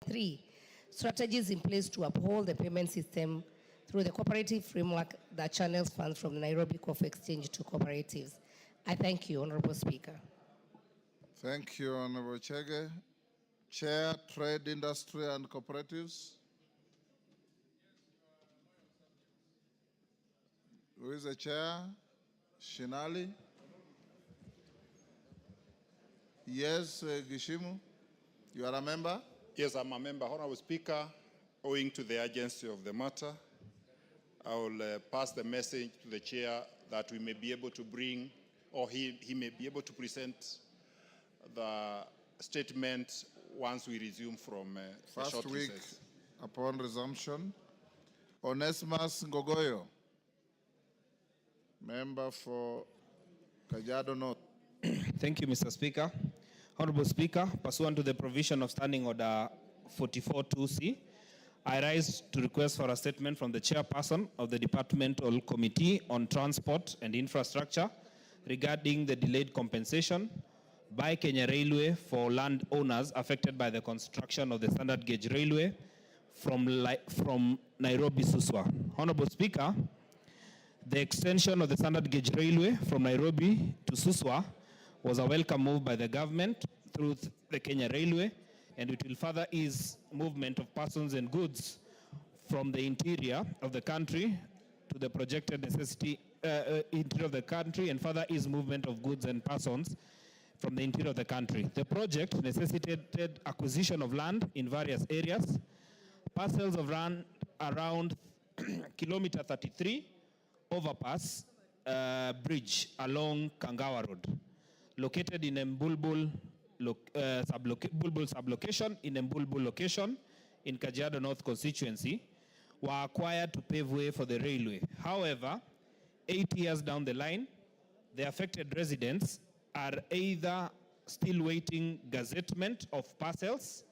3, strategies in place to uphold the payment system through the cooperative framework that channels funds from the Nairobi Coffee Exchange to cooperatives. I thank you, Honorable Speaker. Thank you, Honorable Chege. Chair, Trade, Industry and Cooperatives. Who is the chair? Shinali? Yes, Gishimu, you are a member? Yes, I'm a member. Honorable Speaker, owing to the urgency of the matter, I will pass the message to the chair that we may be able to bring, or he may be able to present the statement once we resume from First short week recess. Upon resumption. Onesimus Ngogoyo, member for Kajiado North. Thank you, Mr. Speaker. Honorable Speaker, pursuant to the provision of Standing Order 44-2C, I rise to request for a statement from the chairperson of the Departmental Committee on Transport and Infrastructure regarding the delayed compensation by Kenya Railway for land owners affected by the construction of the standard gauge railway from Nairobi Suswa. Honorable Speaker, the extension of the standard gauge railway from Nairobi to Suswa was a welcome move by the government through the Kenya Railway, and it will further ease movement of persons and goods from the interior of the country to the projected interior of the country, and further ease movement of goods and persons from the interior of the country. The project necessitated acquisition of land in various areas, parcels of land around kilometer 33 overpass bridge along Kangawa Road, located in Mbulbul sublocation in Mbulbul location in Kajiado North constituency, were acquired to pave way for the railway. However, 8 years down the line, the affected residents are either still waiting gazettement of parcels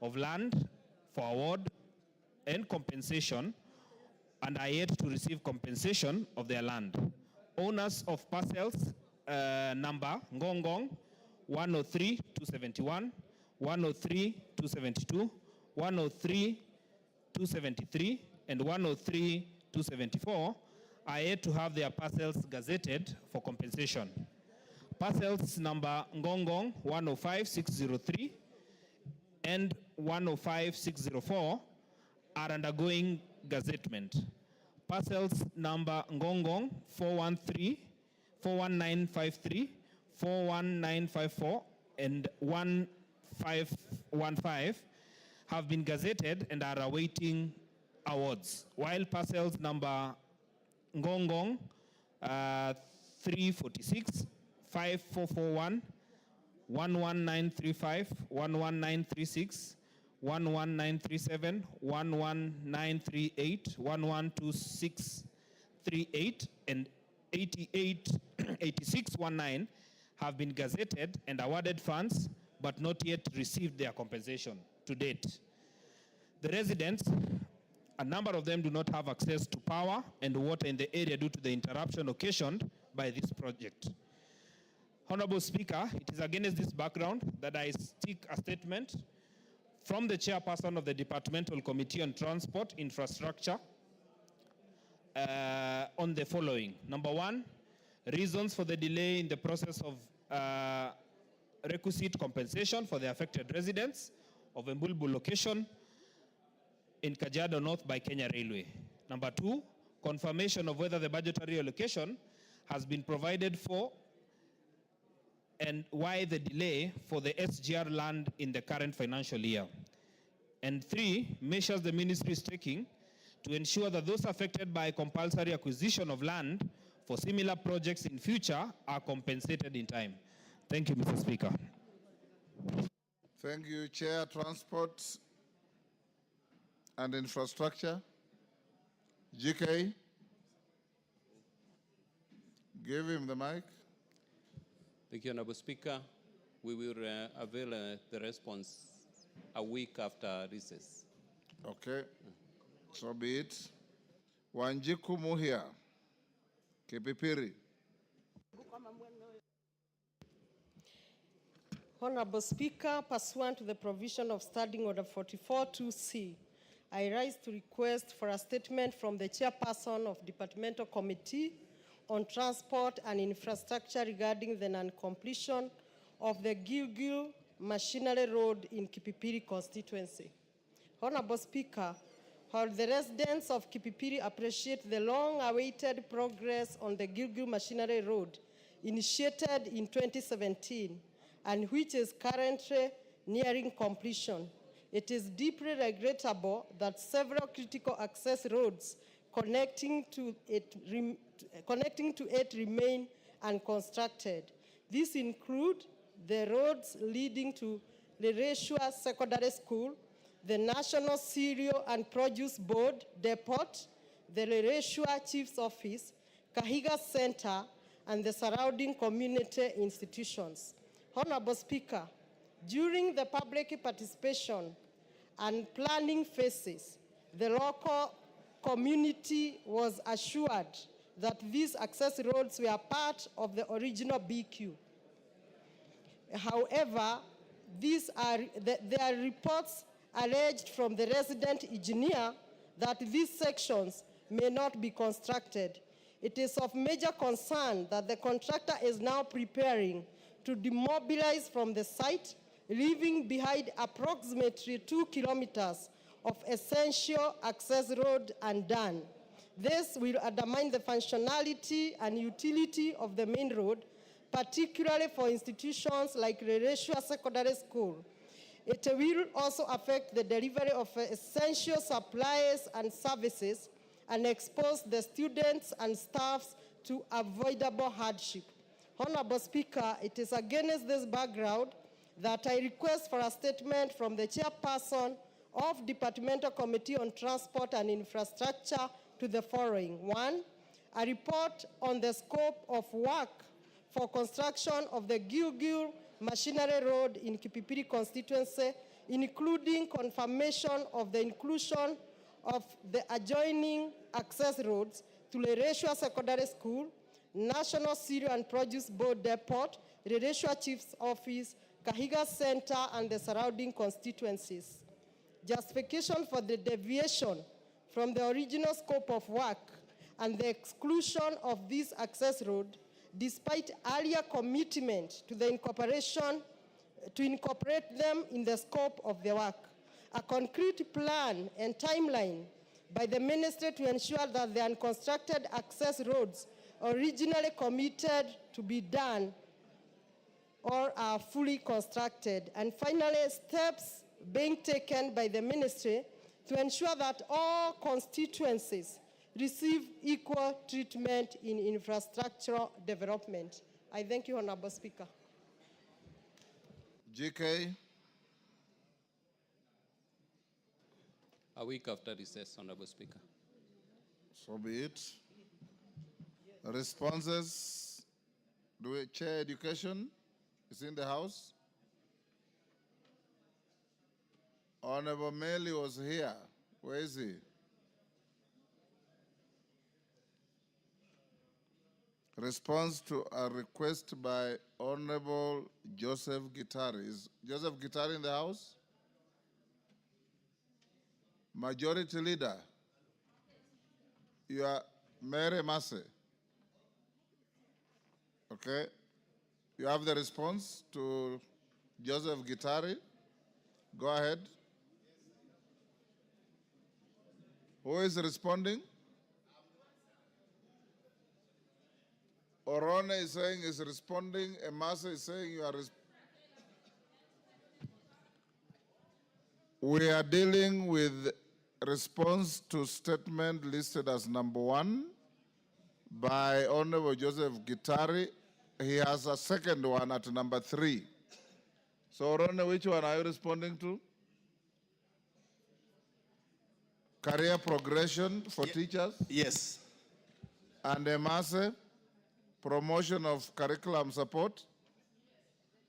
of land for award and compensation, and are yet to receive compensation of their land. Owners of parcels number Ngongong 103-271, 103-272, 103-273, and 103-274 are yet to have their parcels gazetted for compensation. Parcels number Ngongong 105-603 and 105-604 are undergoing gazettement. Parcels number Ngongong 41953, 41954, and 1515 have been gazetted and are awaiting awards, while parcels number Ngongong 346, 5441, 11935, 11936, 11937, 11938, 11268, and 8619 have been gazetted and awarded funds, but not yet received their compensation to date. The residents, a number of them do not have access to power and water in the area due to the interruption occasioned by this project. Honorable Speaker, it is against this background that I seek a statement from the chairperson of the Departmental Committee on Transport Infrastructure on the following. Number one, reasons for the delay in the process of requisite compensation for the affected residents of Mbulbul location in Kajiado North by Kenya Railway. Number two, confirmation of whether the budgetary allocation has been provided for and why the delay for the SGR land in the current financial year. And three, measures the ministry is taking to ensure that those affected by compulsory acquisition of land for similar projects in future are compensated in time. Thank you, Mr. Speaker. Thank you, Chair, Transport and Infrastructure. GK, give him the mic. Thank you, Honorable Speaker. We will avail the response a week after recess. Okay, so be it. Wanjiku Muhia, Kipipiri. Honorable Speaker, pursuant to the provision of Standing Order 44-2C, I rise to request for a statement from the Chairperson of Departmental Committee on Transport and Infrastructure regarding the non-completion of the Gilgil Machinery Road in Kipipiri constituency. Honorable Speaker, while the residents of Kipipiri appreciate the long-awaited progress on the Gilgil Machinery Road initiated in 2017 and which is currently nearing completion, it is deeply regrettable that several critical access roads connecting to it remain unconstructed. These include the roads leading to Lereshua Secondary School, the National Cereal and Produce Board Depot, the Lereshua Chief's Office, Kahiga Center, and the surrounding community institutions. Honorable Speaker, during the public participation and planning phases, the local community was assured that these access roads were part of the original BQ. However, there are reports alleged from the resident engineer that these sections may not be constructed. It is of major concern that the contractor is now preparing to demobilize from the site, leaving behind approximately 2 kilometers of essential access road undone. This will undermine the functionality and utility of the main road, particularly for institutions like Lereshua Secondary School. It will also affect the delivery of essential supplies and services and expose the students and staffs to avoidable hardship. Honorable Speaker, it is against this background that I request for a statement from the Chairperson of Departmental Committee on Transport and Infrastructure to the following. 1, a report on the scope of work for construction of the Gilgil Machinery Road in Kipipiri constituency, including confirmation of the inclusion of the adjoining access roads to Lereshua Secondary School, National Cereal and Produce Board Depot, Lereshua Chief's Office, Kahiga Center, and the surrounding constituencies. Justification for the deviation from the original scope of work and the exclusion of this access road, despite earlier commitment to the incorporate them in the scope of the work. A concrete plan and timeline by the ministry to ensure that the unconstructed access roads originally committed to be done or are fully constructed. And finally, steps being taken by the ministry to ensure that all constituencies receive equal treatment in infrastructural development. I thank you, Honorable Speaker. GK. A week after recess, Honorable Speaker. So be it. Responses. Chair Education is in the House. Honorable Meli was here. Where is he? Response to a request by Honorable Joseph Gitari. Is Joseph Gitari in the House? Majority Leader, you are Mary Massey. Okay. You have the response to Joseph Gitari. Go ahead. Who is responding? Orone is saying is responding. Emasa is saying you are We are dealing with response to statement listed as number 1 by Honorable Joseph Gitari. He has a second one at number 3. So, Orone, which one are you responding to? Career progression for teachers? Yes. And Emase, promotion of curriculum support.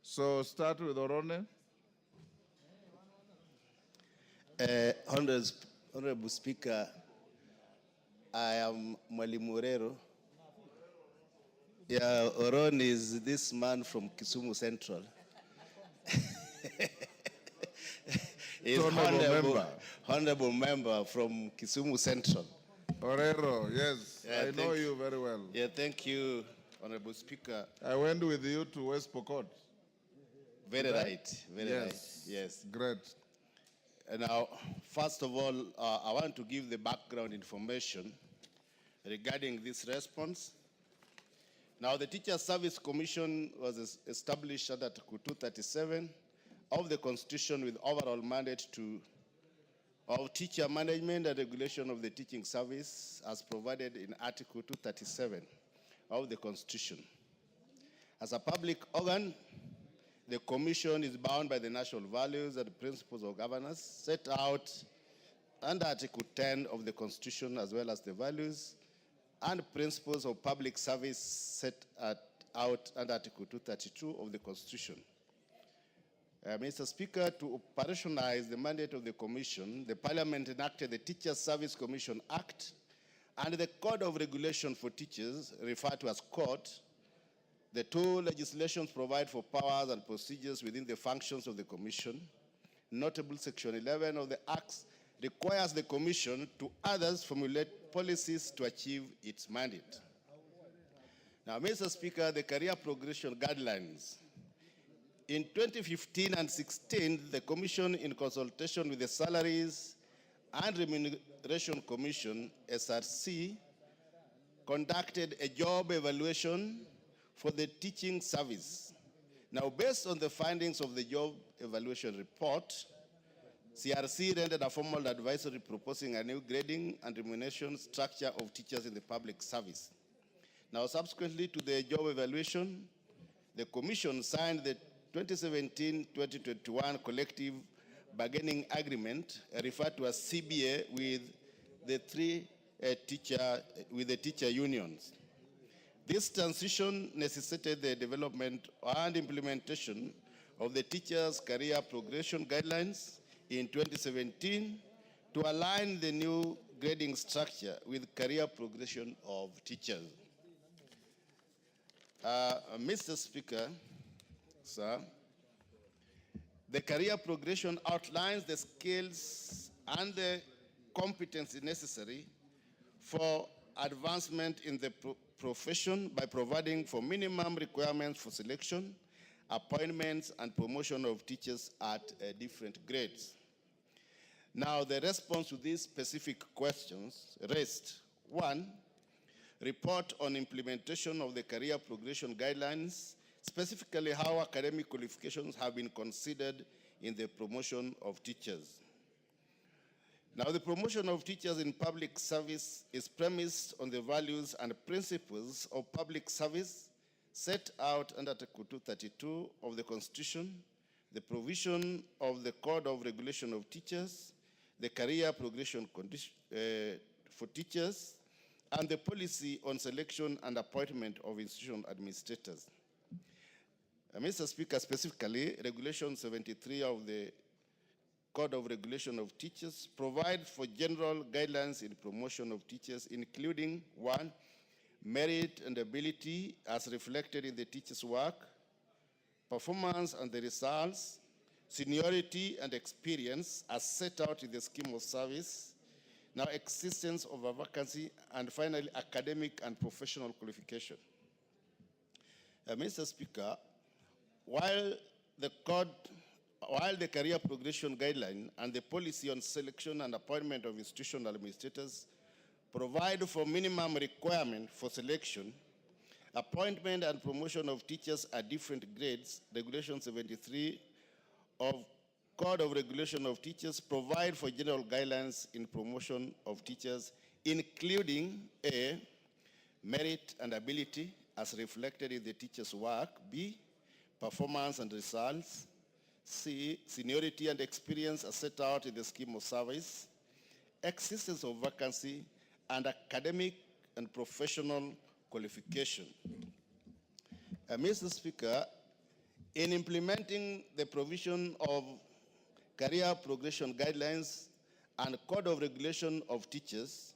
So start with Orone. Honorable Speaker, I am Mwalimu Orero. Yeah, Oron is this man from Kisumu Central. is honorable member from Kisumu Central. Orero, yes, Yeah, I know you very well. Yeah, thank you, Honorable Speaker. I went with you to West Pokot. Very right, very right. Yes. Yes. Great. And now, first of all, I want to give the background information regarding this response. Now, the Teacher Service Commission was established under Article 237 of the Constitution with overall mandate of teacher management and regulation of the teaching service as provided in Article 237 of the Constitution. As a public organ, the Commission is bound by the national values and principles of governance set out under Article 10 of the Constitution, as well as the values and principles of public service set out under Article 232 of the Constitution. Mr. Speaker, to operationalize the mandate of the Commission, the Parliament enacted the Teacher Service Commission Act and the Code of Regulation for Teachers, referred to as CORT. The two legislations provide for powers and procedures within the functions of the Commission. Notable Section 11 of the Act requires the Commission to others formulate policies to achieve its mandate. Now, Mr. Speaker, the career progression guidelines. In 2015 and 16, the Commission, in consultation with the Salaries and Remuneration Commission, SRC, conducted a job evaluation for the teaching service. Now, based on the findings of the job evaluation report, CRC rendered a formal advisory proposing a new grading and remuneration structure of teachers in the public service. Now, subsequently to the job evaluation, the Commission signed the 2017-2021 collective bargaining agreement, referred to as CBA, with the teacher unions. This transition necessitated the development and implementation of the teachers' career progression guidelines in 2017 to align the new grading structure with career progression of teachers. Mr. Speaker, sir, the career progression outlines the skills and the competency necessary for advancement in the profession by providing for minimum requirements for selection, appointments, and promotion of teachers at different grades. Now, the response to these specific questions raised: 1, report on implementation of the career progression guidelines, specifically how academic qualifications have been considered in the promotion of teachers. Now, the promotion of teachers in public service is premised on the values and principles of public service set out under Article 232 of the Constitution, the provision of the Code of Regulation of Teachers, the career progression for teachers, and the policy on selection and appointment of institutional administrators. Mr. Speaker, specifically, Regulation 73 of the Code of Regulation of Teachers provides for general guidelines in promotion of teachers, including 1, merit and ability as reflected in the teacher's work, performance and the results, seniority and experience as set out in the scheme of service, now existence of a vacancy, and finally, academic and professional qualification. Mr. Speaker, while the career progression guideline and the policy on selection and appointment of institutional administrators provide for minimum requirement for selection, appointment and promotion of teachers at different grades, Regulation 73 of Code of Regulation of Teachers provide for general guidelines in promotion of teachers, including A, merit and ability as reflected in the teacher's work, B, performance and results, C, seniority and experience as set out in the scheme of service, existence of vacancy, and academic and professional qualification. Mr. Speaker, in implementing the provision of career progression guidelines and Code of Regulation of Teachers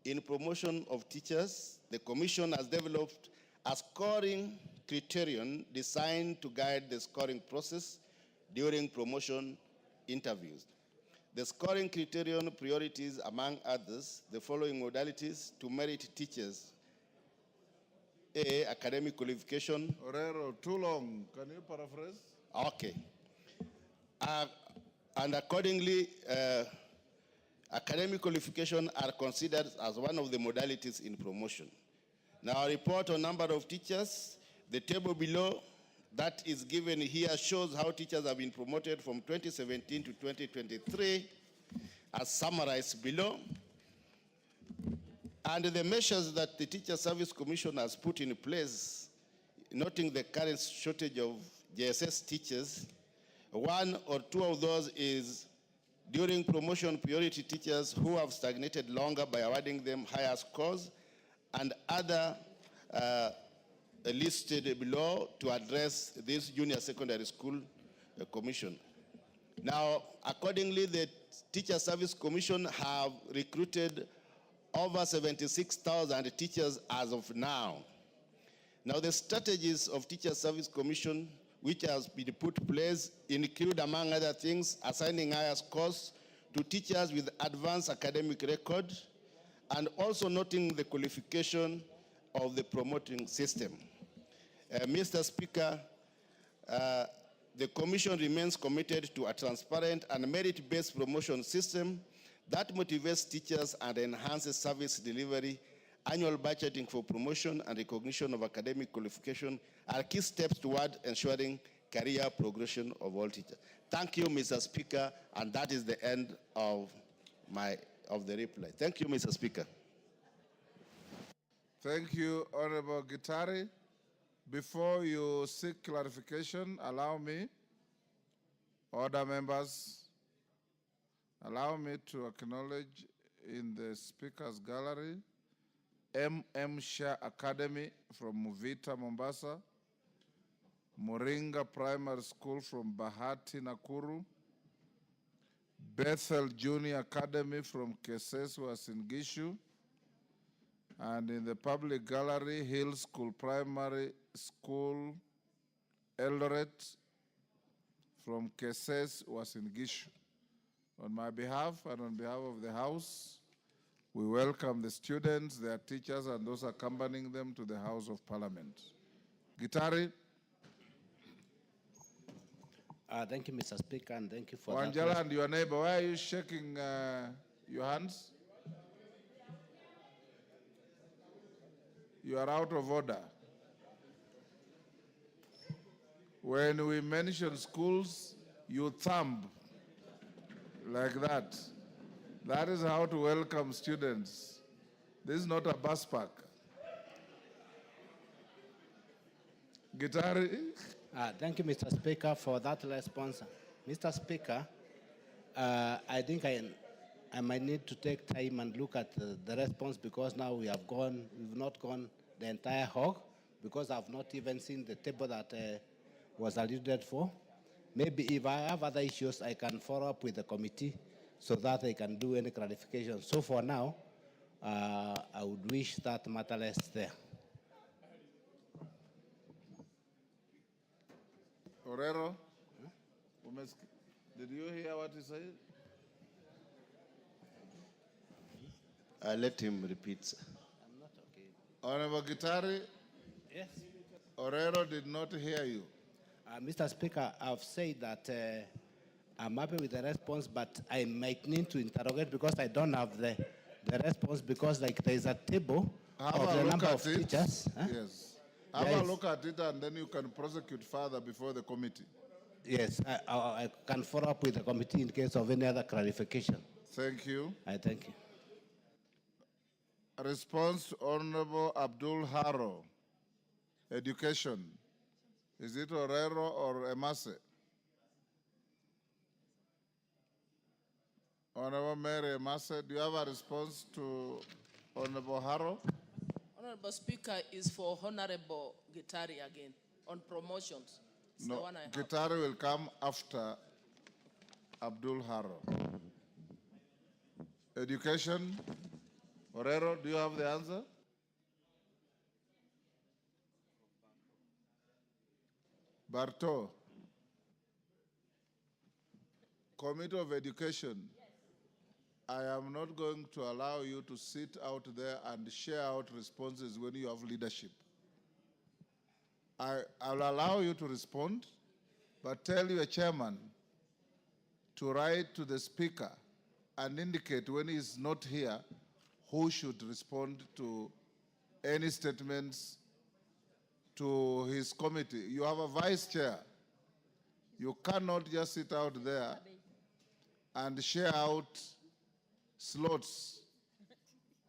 in promotion of teachers, the Commission has developed a scoring criterion designed to guide the scoring process during promotion interviews. The scoring criterion priorities, among others, the following modalities to merit teachers. A, academic qualification. Orero, too long. Can you paraphrase? Okay. And accordingly, academic qualification are considered as one of the modalities in promotion. Now, a report on number of teachers. The table below that is given here shows how teachers have been promoted from 2017 to 2023, as summarized below. And the measures that the Teacher Service Commission has put in place, noting the current shortage of JSS teachers, one or two of those is during promotion, priority teachers who have stagnated longer by awarding them higher scores, and other listed below to address this junior secondary school commission. Now, accordingly, the Teacher Service Commission have recruited over 76,000 teachers as of now. Now, the strategies of Teacher Service Commission which has been put in place include, among other things, assigning higher scores to teachers with advanced academic record, and also noting the qualification of the promoting system. Mr. Speaker, the Commission remains committed to a transparent and merit-based promotion system that motivates teachers and enhances service delivery. Annual budgeting for promotion and recognition of academic qualification are key steps toward ensuring career progression of all teachers. Thank you, Mr. Speaker, and that is the end of the reply. Thank you, Mr. Speaker. Thank you, Honorable Gitari. Before you seek clarification, allow me, order members, allow me to acknowledge in the Speaker's Gallery M.M. Shah Academy from Muvita, Mombasa, Moringa Primary School from Bahati, Nakuru, Bethel Junior Academy from Keseswa, Singishu, and in the public gallery, Hill School Primary School, Eldoret, from Keses, Wasingishu. On my behalf and on behalf of the House, we welcome the students, their teachers, and those accompanying them to the House of Parliament. Gitari. Thank you, Mr. Speaker, and thank you for Wanjala that. and your neighbor, why are you shaking your hands? You are out of order. When we mention schools, you thumb like that. That is how to welcome students. This is not a bus park. Gitari. Thank you, Mr. Speaker, for that response. Mr. Speaker, I think I might need to take time and look at the response, because now we've not gone the entire hog, because I've not even seen the table that was alluded for. Maybe if I have other issues, I can follow up with the committee so that they can do any clarification. So for now, I would wish that matter less there. Orero, did you hear what he said? Let him repeat. I'm not okay. Honorable Gitari, Yes. Orero did not hear you. Mr. Speaker, I've said that I'm happy with the response, but I might need to interrogate because I don't have the response, because like there is a table of the number of teachers. Huh? Yes. Have a look at it and then you can prosecute further before the committee. Yes, I can follow up with the committee in case of any other clarification. Thank you. I thank you. A response to Honorable Abdul Haro. Education. Is it Orero or Emase? Honorable Mary Emase, do you have a response to Honorable Haro? Honorable Speaker, is for Honorable Gitari again on promotions. It's the No, one I have. Gitari will come after Abdul Haro. Education. Orero, do you have the answer? Barto. Committee of Education, I am not going to allow you to sit out there and share out responses when you have leadership. I'll allow you to respond, but tell your chairman to write to the speaker and indicate when he's not here who should respond to any statements to his committee. You have a vice chair. You cannot just sit out there and share out slots.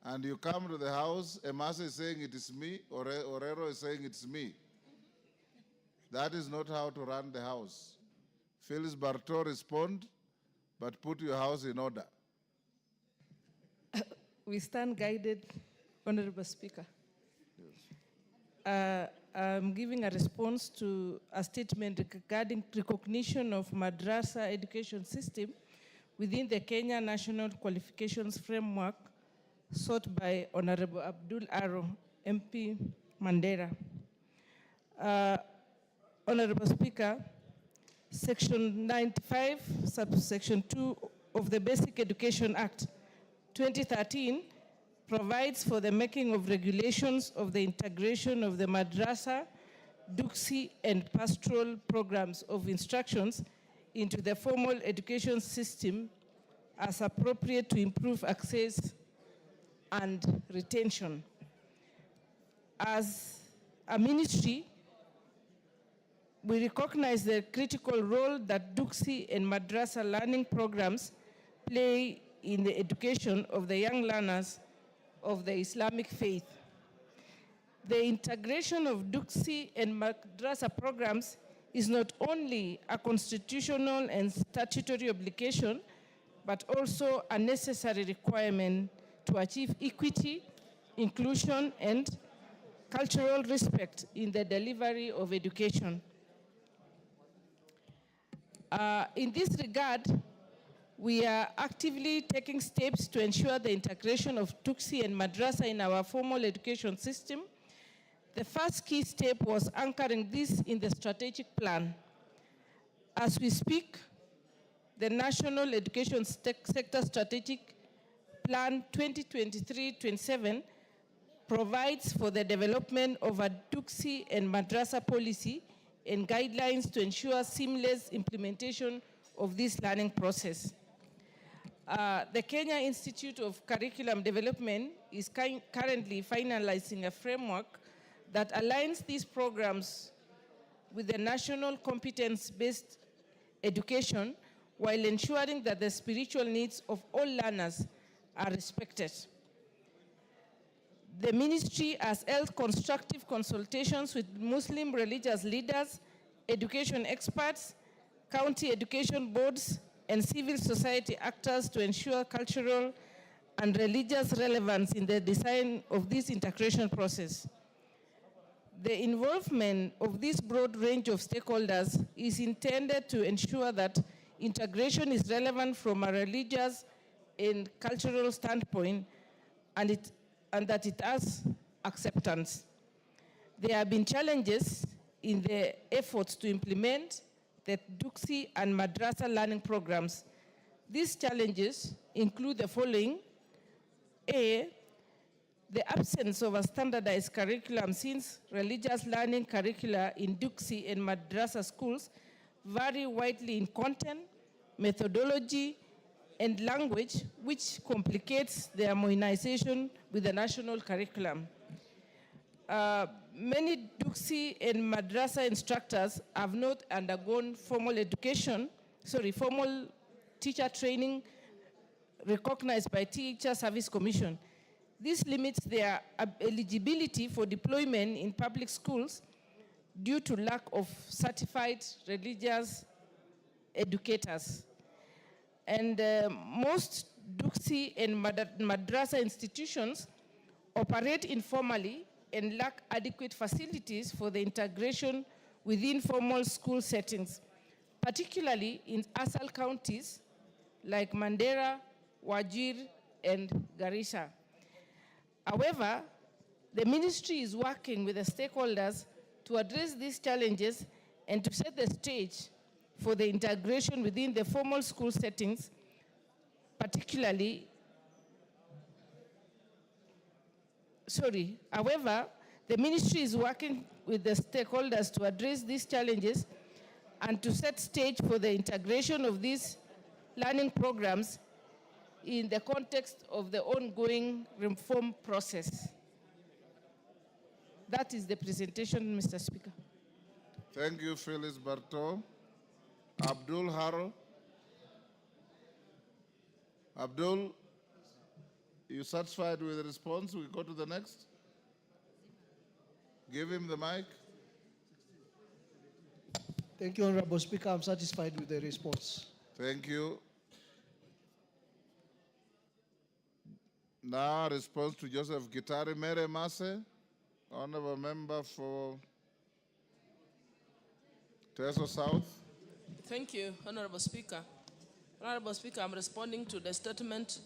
And you come to the house, Emasa is saying it is me, Orero is saying it's me. That is not how to run the house. Phyllis Barto, respond, but put your house in order. We stand guided, Honorable Speaker. I'm giving a response to a statement regarding recognition of madrasa education system within the Kenya National Qualifications Framework sought by Honorable Abdul Aro, MP Mandera. Honorable Speaker, Section 95, subsection 2 of the Basic Education Act 2013 provides for the making of regulations of the integration of the madrasa, duksi, and pastoral programs of instructions into the formal education system as appropriate to improve access and retention. As a ministry, we recognize the critical role that duksi and madrasa learning programs play in the education of the young learners of the Islamic faith. The integration of duksi and madrasa programs is not only a constitutional and statutory obligation, but also a necessary requirement to achieve equity, inclusion, and cultural respect in the delivery of education. In this regard, we are actively taking steps to ensure the integration of duksi and madrasa in our formal education system. The first key step was anchoring this in the strategic plan. As we speak, the National Education Sector Strategic Plan 2023-27 provides for the development of a duksi and madrasa policy and guidelines to ensure seamless implementation of this learning process. The Kenya Institute of Curriculum Development is currently finalizing a framework that aligns these programs with the national competence-based education while ensuring that the spiritual needs of all learners are respected. The ministry has held constructive consultations with Muslim religious leaders, education experts, county education boards, and civil society actors to ensure cultural and religious relevance in the design of this integration process. The involvement of this broad range of stakeholders is intended to ensure that integration is relevant from a religious and cultural standpoint, and that it has acceptance. There have been challenges in the efforts to implement the duksi and madrasa learning programs. These challenges include the following. A, the absence of a standardized curriculum, since religious learning curricula in duksi and madrasa schools vary widely in content, methodology, and language, which complicates the harmonization with the national curriculum. Many duksi and madrasa instructors have not undergone formal teacher training recognized by Teacher Service Commission. This limits their eligibility for deployment in public schools due to lack of certified religious educators. And most duksi and madrasa institutions operate informally and lack adequate facilities for the integration within formal school settings, particularly in ASAL counties like Mandera, Wajir, and Garissa. However, the ministry is working with the stakeholders to address these challenges and to set the stage for the integration within the formal school settings, However, the ministry is working with the stakeholders to address these challenges and to set stage for the integration of these learning programs in the context of the ongoing reform process. That is the presentation, Mr. Speaker. Thank you, Phyllis Barto. Abdul Haro. Abdul, you satisfied with the response? We go to the next. Give him the mic. Thank you, Honorable Speaker. I'm satisfied with the response. Thank you. Now, response to Joseph Gitari. Mere Mase, Honorable Member for Teso South. Thank you, Honorable Speaker. Honorable Speaker, I'm responding to the statement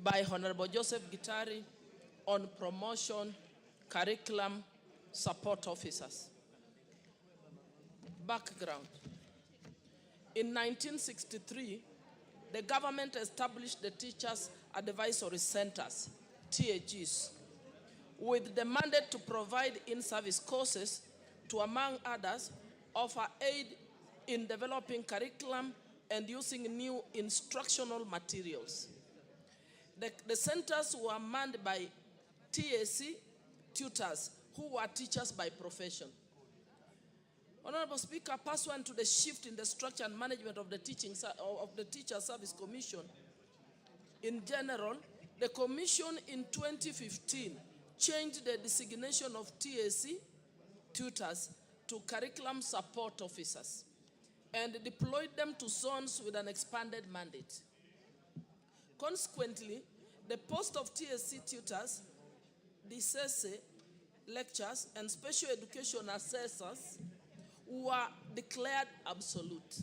by Honorable Joseph Gitari on promotion, curriculum, support officers. Background. In 1963, the government established the Teachers Advisory Centers, TAGs, with the mandate to provide in-service courses to, among others, offer aid in developing curriculum and using new instructional materials. The centers were manned by TAC tutors who were teachers by profession. Honorable Speaker, pursuant to the shift in the structure and management of the Teacher Service Commission, in general, the Commission in 2015 changed the designation of TAC tutors to curriculum support officers and deployed them to zones with an expanded mandate. Consequently, the post of TAC tutors, DCC, lecturers, and special education assessors were declared absolute.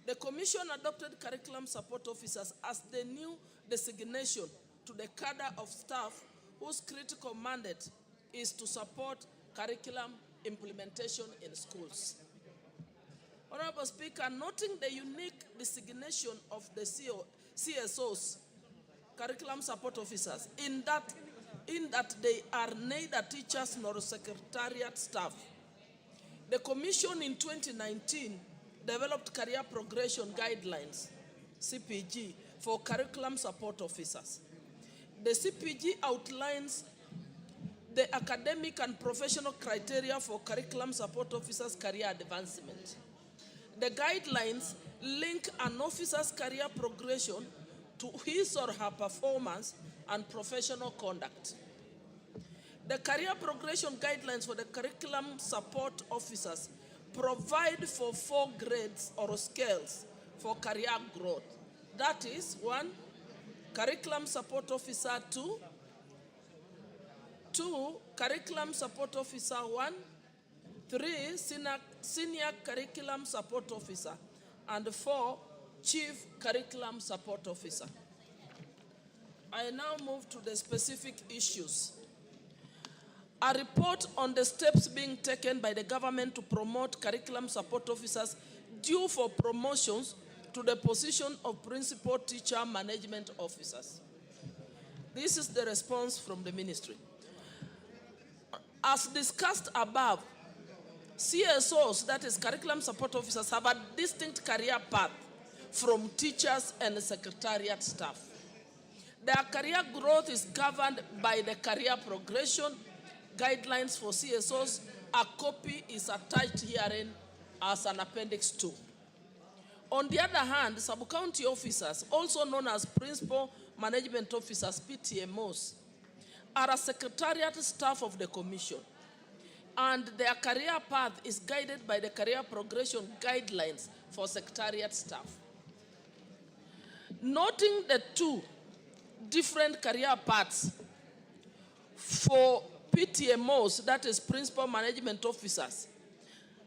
The Commission adopted curriculum support officers as the new designation to the cadre of staff whose critical mandate is to support curriculum implementation in schools. Honorable Speaker, noting the unique designation of the CSOs, curriculum support officers, in that they are neither teachers nor secretariat staff, the Commission in 2019 developed career progression guidelines, CPG, for curriculum support officers. The CPG outlines the academic and professional criteria for curriculum support officers' career advancement. The guidelines link an officer's career progression to his or her performance and professional conduct. The career progression guidelines for the curriculum support officers provide for 4 grades or scales for career growth. That is, 1, curriculum support officer 2, 2, curriculum support officer 1, 3, senior curriculum support officer, and 4, chief curriculum support officer. I now move to the specific issues. A report on the steps being taken by the government to promote curriculum support officers due for promotions to the position of principal teacher management officers. This is the response from the ministry. As discussed above, CSOs, that is curriculum support officers, have a distinct career path from teachers and secretariat staff. Their career growth is governed by the career progression guidelines for CSOs. A copy is attached herein as an appendix 2. On the other hand, sub-county officers, also known as principal management officers, PTMOs, are a secretariat staff of the commission, and their career path is guided by the career progression guidelines for secretariat staff. Noting the 2 different career paths for PTMOs, that is principal management officers,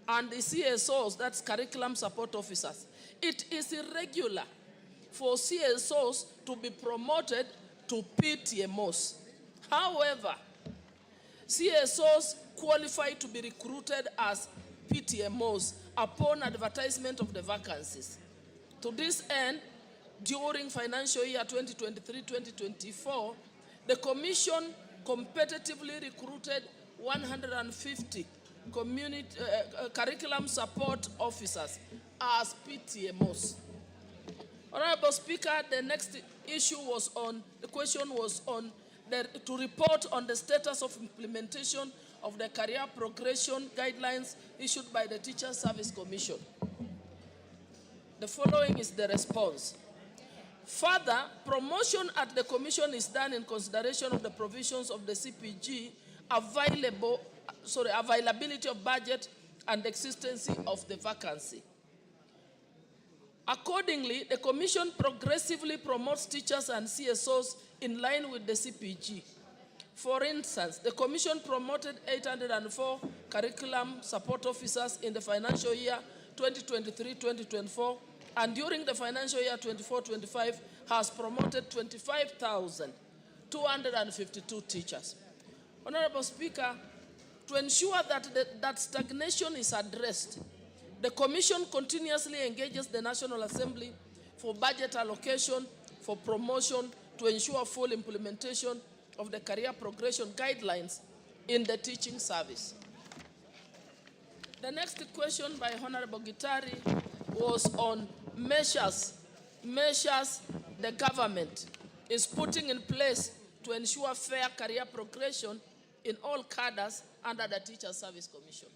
and the CSOs, that's curriculum support officers, it is irregular for CSOs to be promoted to PTMOs. However, CSOs qualify to be recruited as PTMOs upon advertisement of the vacancies. To this end, during financial year 2023-2024, the Commission competitively recruited 150 curriculum support officers as PTMOs. Honorable Speaker, the next issue was on, the question was on to report on the status of implementation of the career progression guidelines issued by the Teacher Service Commission. The following is the response. Further, promotion at the Commission is done in consideration of the provisions of the CPG, availability of budget, and existence of the vacancy. Accordingly, the Commission progressively promotes teachers and CSOs in line with the CPG. For instance, the Commission promoted 804 curriculum support officers in the financial year 2023-2024, and during the financial year 24-25 has promoted 25,252 teachers. Honorable Speaker, to ensure that stagnation is addressed, the Commission continuously engages the National Assembly for budget allocation, for promotion, to ensure full implementation of the career progression guidelines in the teaching service. The next question by Honorable Gitari was on measures the government is putting in place to ensure fair career progression in all cadres under the Teacher Service Commission.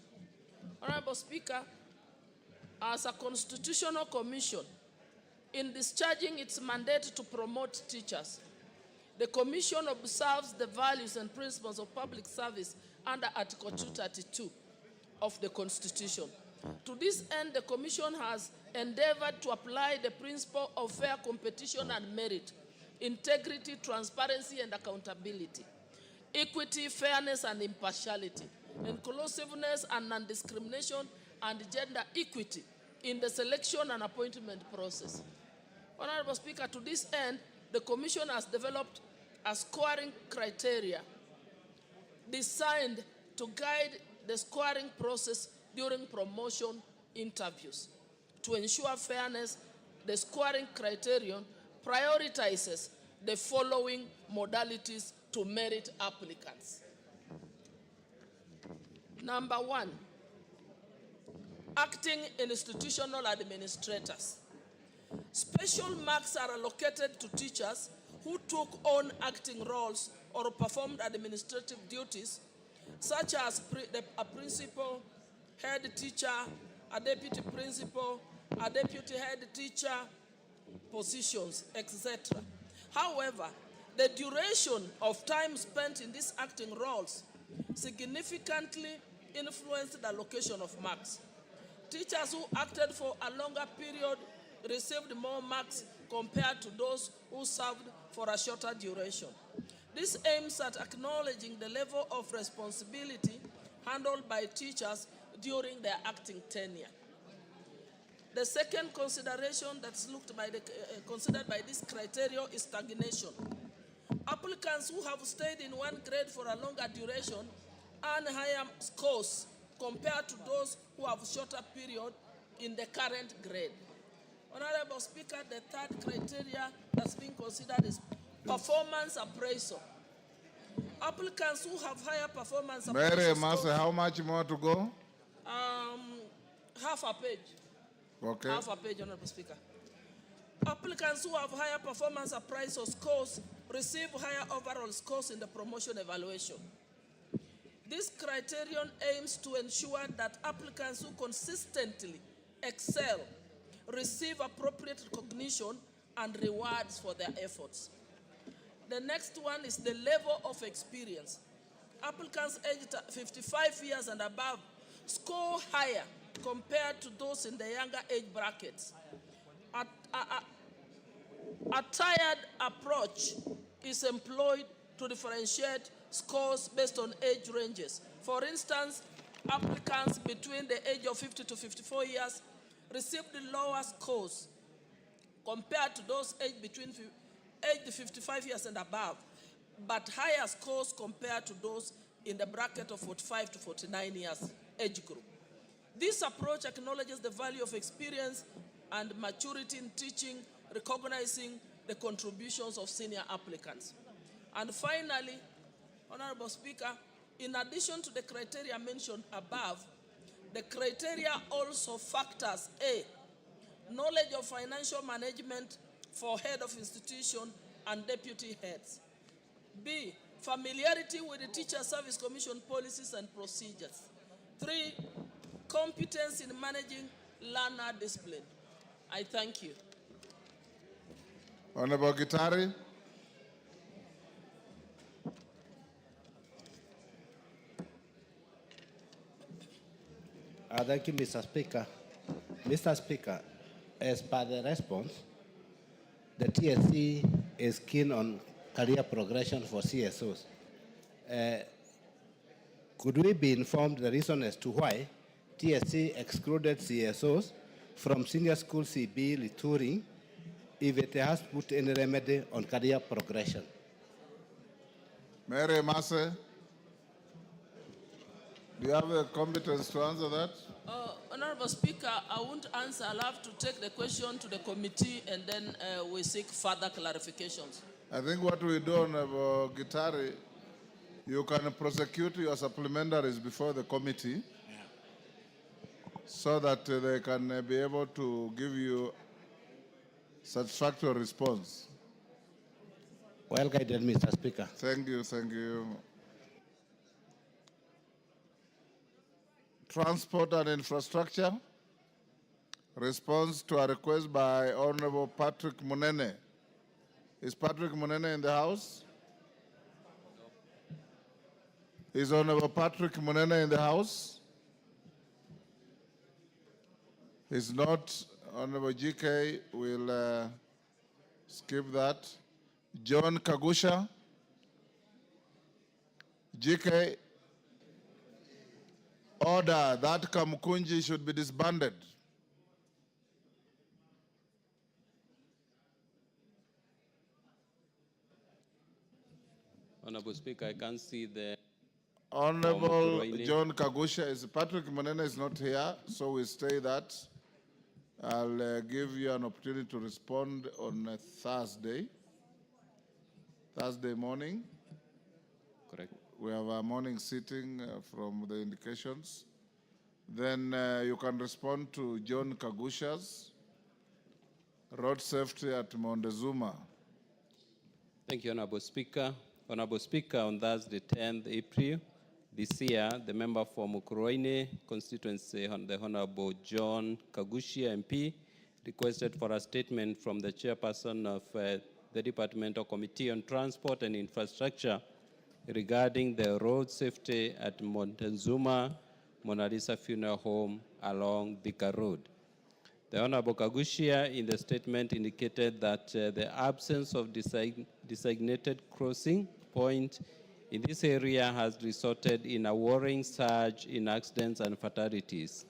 Honorable Speaker, as a constitutional commission, in discharging its mandate to promote teachers, the Commission observes the values and principles of public service under Article 232 of the Constitution. To this end, the Commission has endeavored to apply the principle of fair competition and merit, integrity, transparency, and accountability, equity, fairness, and impartiality, inclusiveness and non-discrimination, and gender equity in the selection and appointment process. Honorable Speaker, to this end, the Commission has developed a scoring criteria designed to guide the scoring process during promotion interviews. To ensure fairness, the scoring criterion prioritizes the following modalities to merit applicants. Number one, acting institutional administrators. Special marks are allocated to teachers who took on acting roles or performed administrative duties, such as a principal, head teacher, a deputy principal, a deputy head teacher positions, etc. However, the duration of time spent in these acting roles significantly influenced the allocation of marks. Teachers who acted for a longer period received more marks compared to those who served for a shorter duration. This aims at acknowledging the level of responsibility handled by teachers during their acting tenure. The second consideration that's considered by this criteria is stagnation. Applicants who have stayed in one grade for a longer duration earn higher scores compared to those who have shorter period in the current grade. Honorable Speaker, the third criteria that's being considered is performance appraisal. Applicants who have higher performance appraisal Mary Massa, how much more to go? Half a page. Okay. Half a page, Honorable Speaker. Applicants who have higher performance appraisal scores receive higher overall scores in the promotion evaluation. This criterion aims to ensure that applicants who consistently excel receive appropriate recognition and rewards for their efforts. The next one is the level of experience. Applicants aged 55 years and above score higher compared to those in the younger age brackets. A tiered approach is employed to differentiate scores based on age ranges. For instance, applicants between the age of 50 to 54 years received lower scores compared to those aged between age 55 years and above, but higher scores compared to those in the bracket of 45 to 49 years age group. This approach acknowledges the value of experience and maturity in teaching, recognizing the contributions of senior applicants. And finally, Honorable Speaker, in addition to the criteria mentioned above, the criteria also factors A, knowledge of financial management for head of institution and deputy heads. B, familiarity with the Teacher Service Commission policies and procedures. 3, competence in managing learner discipline. I thank you. Honorable Gitari. Thank you, Mr. Speaker. Mr. Speaker, as per the response, the TSC is keen on career progression for CSOs. Could we be informed the reason as to why TSC excluded CSOs from senior school CB Litouring if it has put any remedy on career progression? Mary Masse, do you have the competence to answer that? Honorable Speaker, I won't answer. I'll have to take the question to the committee and then we seek further clarifications. I think what we do, Honorable Gitari, you can prosecute your supplementaries before the committee so that they can be able to give you satisfactory response. Well guided, Mr. Speaker. Thank you, thank you. Transport and infrastructure. Response to a request by Honorable Patrick Munene. Is Patrick Munene in the house? Is Honorable Patrick Munene in the house? He's not. Honorable GK will skip that. John Kagusha. GK. Order that Kamukunji should be disbanded. Honorable Speaker, I can't see the... Honorable John Kagusha is Patrick Monene is not here, so we stay that. I'll give you an opportunity to respond on a Thursday morning. Correct. We have a morning sitting from the indications. Then you can respond to John Kagusha's road safety at Montezuma. Thank you, Honorable Speaker. Honorable Speaker, on Thursday, 10th April this year, the member for Mukurweini constituency, the Honorable John Kagushia MP, requested for a statement from the chairperson of the Departmental Committee on Transport and Infrastructure regarding the road safety at Montezuma Mona Lisa Funeral Home along Thika Road. The Honorable Kagushia in the statement indicated that the absence of designated crossing point in this area has resulted in a worrying surge in accidents and fatalities.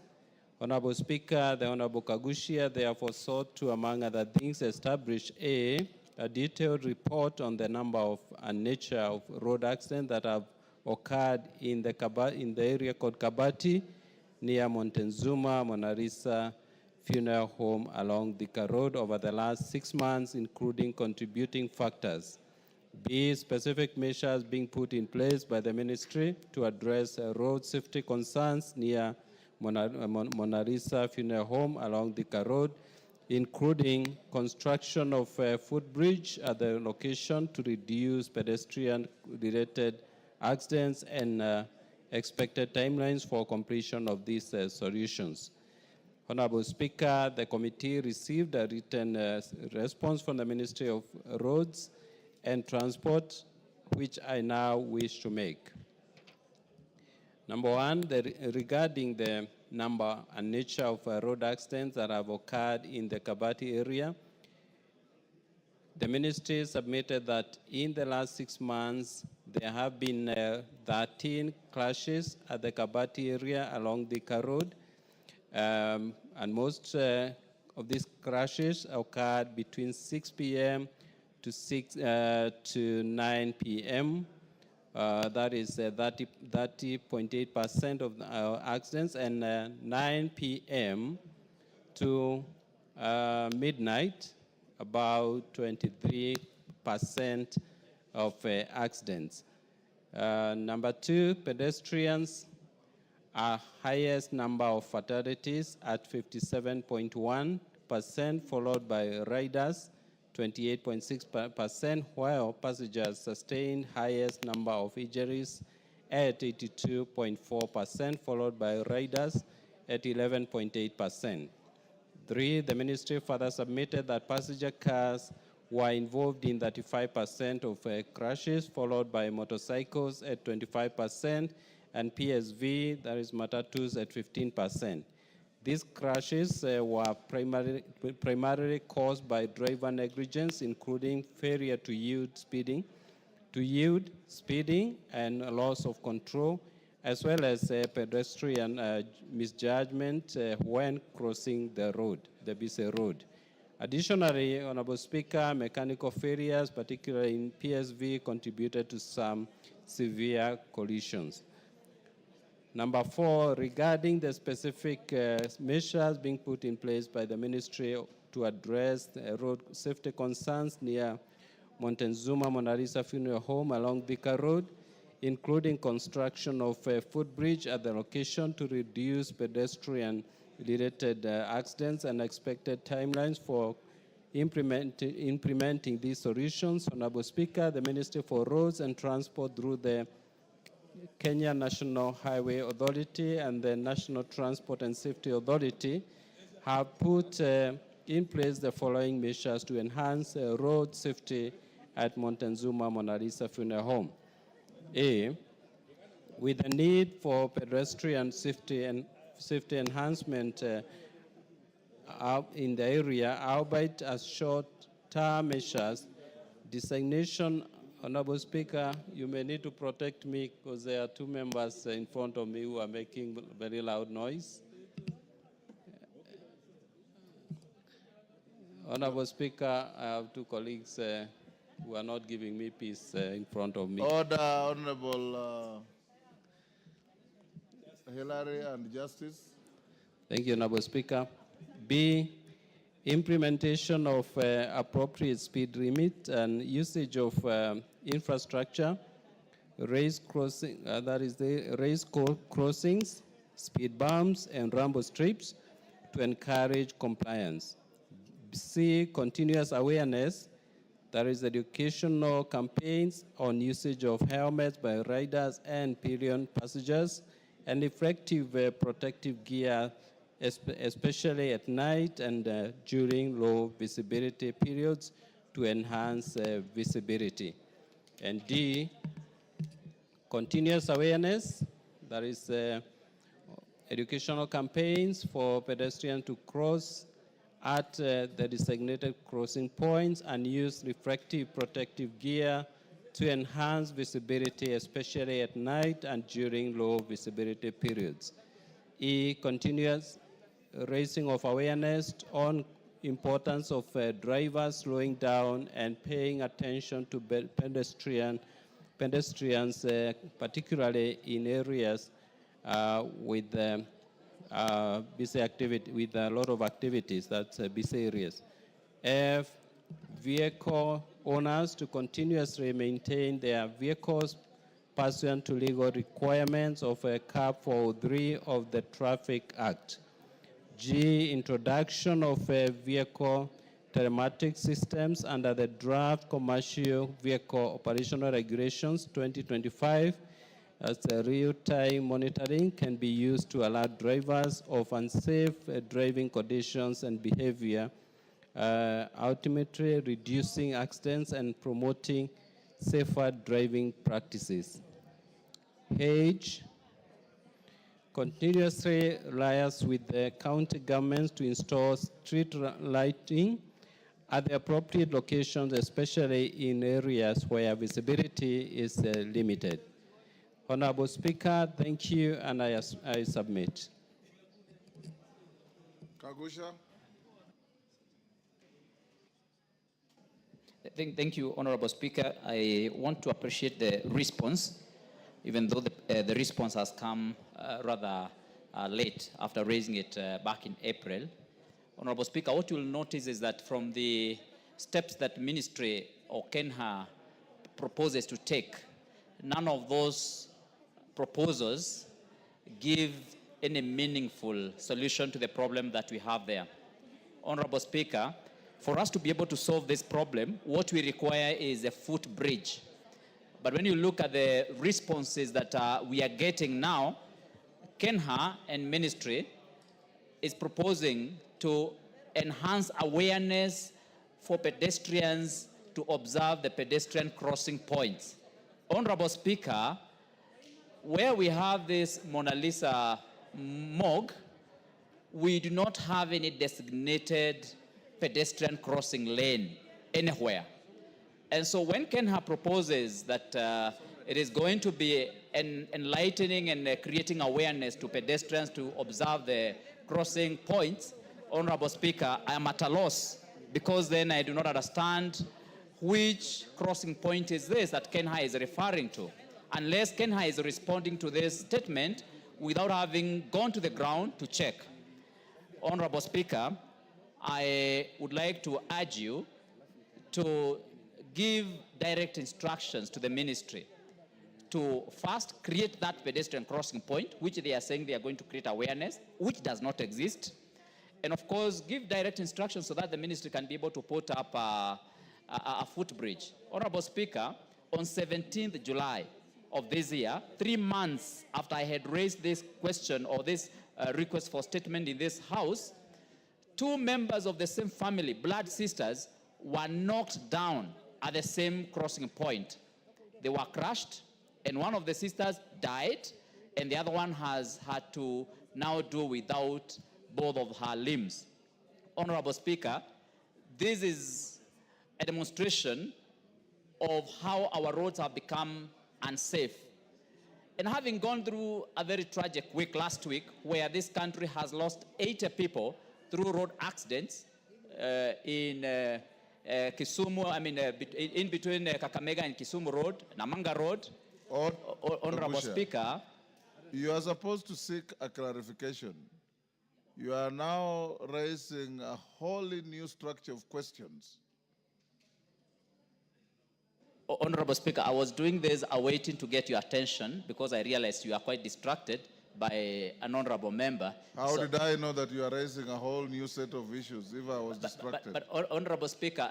Honorable Speaker, the Honorable Kagushia therefore sought to, among other things, establish a detailed report on the number of and nature of road accidents that have occurred in the area called Kabati, near Montezuma Mona Lisa Funeral Home along Thika Road over the last 6 months, including contributing factors. B, specific measures being put in place by the ministry to address road safety concerns near Mona Lisa Funeral Home along Thika Road, including construction of a footbridge at the location to reduce pedestrian-related accidents and expected timelines for completion of these solutions. Honorable Speaker, the committee received a written response from the Ministry of Roads and Transport, which I now wish to make. Number one, regarding the number and nature of road accidents that have occurred in the Kabati area, the ministry submitted that in the last 6 months, there have been 13 crashes at the Kabati area along Thika Road, and most of these crashes occurred between 6 p.m. to 9 p.m. That is 30.8% of accidents, and 9 p.m. to midnight, about 23% of accidents. Number two, pedestrians are highest number of fatalities at 57.1%, followed by riders, 28.6%, while passengers sustained highest number of injuries at 82.4%, followed by riders at 11.8%. Three, the ministry further submitted that passenger cars were involved in 35% of crashes, followed by motorcycles at 25%, and PSV, that is matatus, at 15%. These crashes were primarily caused by driver negligence, including failure to yield speeding, and loss of control, as well as pedestrian misjudgment when crossing the road, the BC road. Additionally, Honorable Speaker, mechanical failures, particularly in PSV, contributed to some severe collisions. Number four, regarding the specific measures being put in place by the ministry to address road safety concerns near Montezuma Mona Lisa Funeral Home along Thika Road, including construction of a footbridge at the location to reduce pedestrian-related accidents, and expected timelines for implementing these solutions. Honorable Speaker, the Ministry for Roads and Transport through the Kenya National Highway Authority and the National Transport and Safety Authority have put in place the following measures to enhance road safety at Montezuma Mona Lisa Funeral Home. A, with the need for pedestrian safety enhancement in the area, albeit as short-term measures, designation. Honorable Speaker, you may need to protect me because there are two members in front of me who are making very loud noise. Honorable Speaker, I have two colleagues who are not giving me peace in front of me. Order, Honorable Hillary and Justice. Thank you, Honorable Speaker. B, implementation of appropriate speed limit and usage of infrastructure, raised crossings, speed bumps, and rumble strips to encourage compliance. C, continuous awareness, that is educational campaigns on usage of helmets by riders and pillion passengers, and effective protective gear, especially at night and during low visibility periods to enhance visibility. And D, continuous awareness, that is educational campaigns for pedestrians to cross at the designated crossing points and use reflective protective gear to enhance visibility, especially at night and during low visibility periods. E, continuous raising of awareness on importance of drivers slowing down and paying attention to pedestrians, particularly in areas with busy activity, with a lot of activities, that's busy areas. F, vehicle owners to continuously maintain their vehicles pursuant to legal requirements of Cap 403 of the Traffic Act. G, introduction of vehicle telematic systems under the draft Commercial Vehicle Operational Regulations 2025, as real-time monitoring can be used to alert drivers of unsafe driving conditions and behavior, ultimately reducing accidents and promoting safer driving practices. H, continuously liaise with the county governments to install street lighting at the appropriate locations, especially in areas where visibility is limited. Honorable Speaker, thank you, and I submit. Kagusha. Thank you, Honorable Speaker. I want to appreciate the response even though the response has come rather late after raising it back in April. Honorable Speaker, what you will notice is that from the steps that Ministry or Kenha proposes to take, none of those proposals give any meaningful solution to the problem that we have there. Honorable Speaker, for us to be able to solve this problem, what we require is a footbridge. But when you look at the responses that we are getting now, Kenha and Ministry is proposing to enhance awareness for pedestrians to observe the pedestrian crossing points. Honorable Speaker, where we have this Mona Lisa morgue, we do not have any designated pedestrian crossing lane anywhere. And so when Kenha proposes that it is going to be enlightening and creating awareness to pedestrians to observe the crossing points, Honorable Speaker, I am at a loss, because then I do not understand which crossing point is this that Kenha is referring to, unless Kenha is responding to this statement without having gone to the ground to check. Honorable Speaker, I would like to urge you to give direct instructions to the ministry to first create that pedestrian crossing point, which they are saying they are going to create awareness, which does not exist. And of course, give direct instructions so that the ministry can be able to put up a footbridge. Honorable Speaker, on 17th July of this year, 3 months after I had raised this question or this request for statement in this house, 2 members of the same family, blood sisters, were knocked down at the same crossing point. They were crushed, and one of the sisters died, and the other one has had to now do without both of her limbs. Honorable Speaker, this is a demonstration of how our roads have become unsafe. And having gone through a very tragic week last week, where this country has lost 80 people through road accidents in Kisumu, in between Kakamega and Kisumu Road, Namanga Road. Honorable Speaker, you are supposed to seek a clarification. You are now raising a wholly new structure of questions. Honorable Speaker, I was doing this awaiting to get your attention because I realized you are quite distracted by an honorable member. How did I know that you are raising a whole new set of issues if I was distracted? But Honorable Speaker,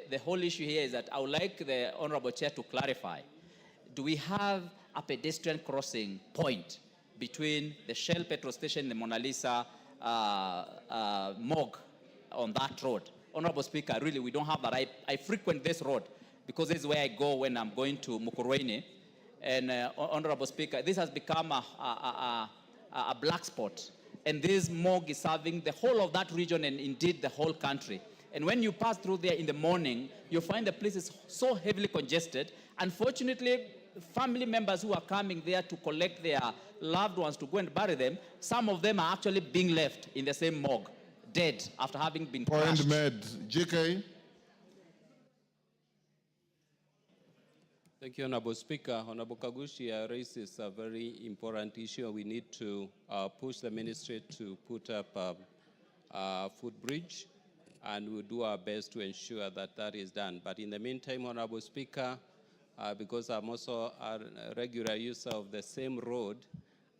the whole issue here is that I would like the Honorable Chair to clarify. Do we have a pedestrian crossing point between the Shell petrol station and the Mona Lisa morgue on that road? Honorable Speaker, really, we don't have that. I frequent this road because this is where I go when I'm going to Mukurweini. And Honorable Speaker, this has become a black spot. And this morgue is serving the whole of that region and indeed the whole country. And when you pass through there in the morning, you find the place is so heavily congested. Unfortunately, family members who are coming there to collect their loved ones to go and bury them, some of them are actually being left in the same morgue, dead after having been crushed. Point made. GK. Thank you, Honorable Speaker. Honorable Kagushi raises a very important issue. We need to push the ministry to put up a footbridge, and we'll do our best to ensure that that is done. But in the meantime, Honorable Speaker, because I'm also a regular user of the same road,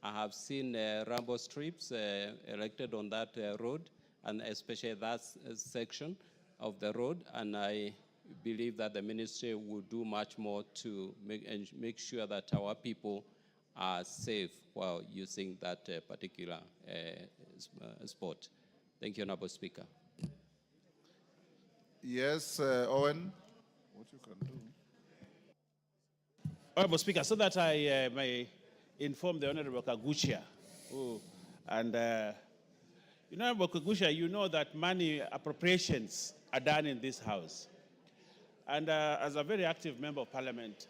I have seen rambo strips erected on that road, and especially that section of the road, and I believe that the ministry will do much more to make sure that our people are safe while using that particular spot. Thank you, Honorable Speaker. Yes, Owen. What you can do. Honorable Speaker, so that I may inform the Honorable Kagushia, Honorable Kagushia, you know that money appropriations are done in this House. And as a very active member of Parliament,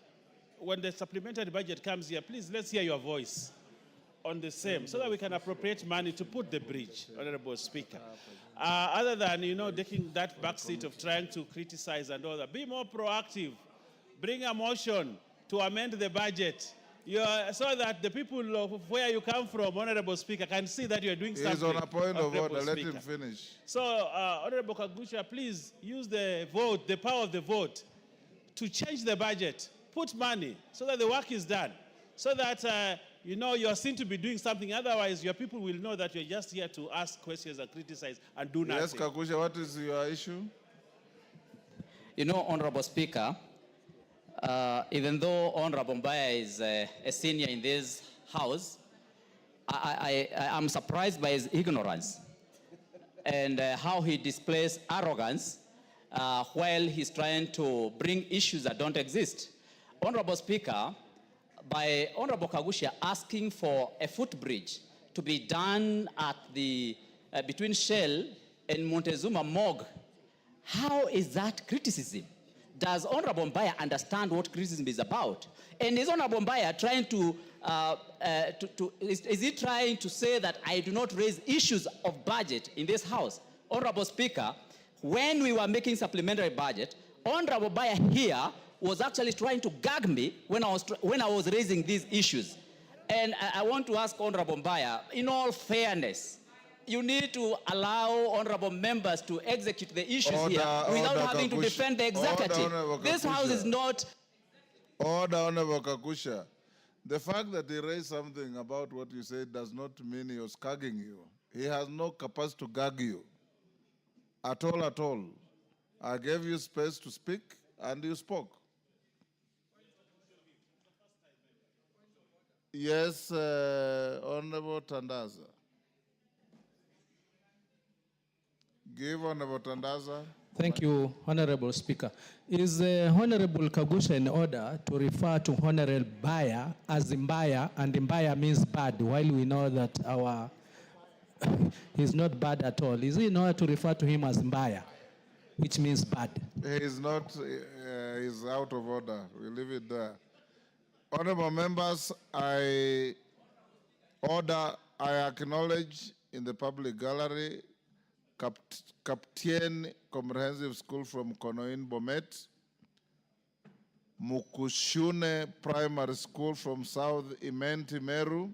when the supplementary budget comes here, please let's hear your voice on the same, so that we can appropriate money to put the bridge, Honorable Speaker. Other than, taking that backseat of trying to criticize and all that, be more proactive. Bring a motion to amend the budget so that the people of where you come from, Honorable Speaker, can see that you are doing He something. is on a point of Honorable order. Let Speaker. him finish. So, Honorable Kagusha, please use the vote, the power of the vote, to change the budget, put money so that the work is done, so that you are seen to be doing something. Otherwise, your people will know that you're just here to ask questions and criticize and do nothing. Yes, Kagusha, what is your issue? You know, Honorable Speaker, even though Honorable Mbaya is a senior in this house, I am surprised by his ignorance and how he displays arrogance while he's trying to bring issues that don't exist. Honorable Speaker, by Honorable Kagusha asking for a footbridge to be done at the between Shell and Montezuma Morgue, how is that criticism? Does Honorable Mbaya understand what criticism is about? And is Honorable Mbaya trying is he trying to say that I do not raise issues of budget in this house? Honorable Speaker, when we were making supplementary budget, Honorable Mbaya here was actually trying to gag me when I was raising these issues. And I want to ask Honorable Mbaya, in all fairness, you need to allow honorable members to execute the issues here without having to defend the executive. This house is not... Order, Honorable Kakusha. The fact that he raised something about what you said does not mean he was gagging you. He has no capacity to gag you. At all, at all. I gave you space to speak, and you spoke. Yes, Honorable Tandaza. Give Honorable Tandaza. Thank you, Honorable Speaker. Is Honorable Kagusha in order to refer to Honorable Mbaya as Mbaya, and Mbaya means bad, while we know that he's not bad at all. Is he in order to refer to him as Mbaya, which means bad? He is not, he's out of order. We'll leave it there. Honorable members, I acknowledge in the public gallery Captain Comprehensive School from Konoin Bomet, Mukushune Primary School from South Imenti Meru,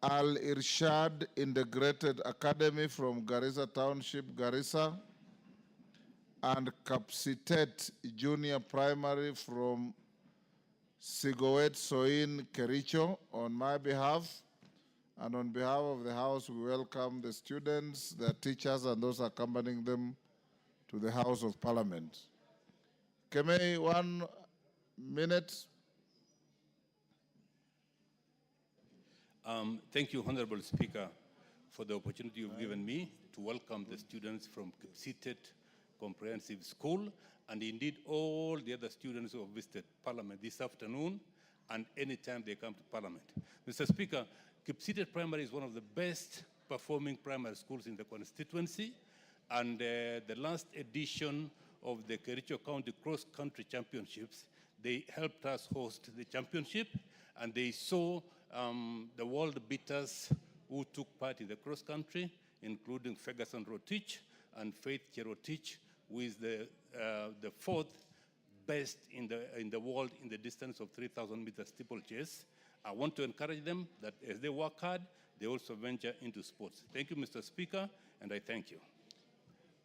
Al Irshad Integrated Academy from Garissa Township, Garissa, and Kapsitet Junior Primary from Sigowet Soin Kericho. On my behalf, and on behalf of the House, we welcome the students, their teachers, and those accompanying them to the House of Parliament. Kemei, 1 minute. Thank you, Honorable Speaker, for the opportunity you've given me to welcome the students from Seated Comprehensive School, and indeed all the other students who have visited Parliament this afternoon and anytime they come to Parliament. Mr. Speaker, Kipsitet Primary is one of the best performing primary schools in the constituency, and the last edition of the Kericho County Cross Country Championships, they helped us host the championship, and they saw the world beaters who took part in the cross country, including Ferguson Rotich and Faith Cherotich, who is the fourth best in the world in the distance of 3,000 meter steeplechase. I want to encourage them that as they work hard, they also venture into sports. Thank you, Mr. Speaker, and I thank you.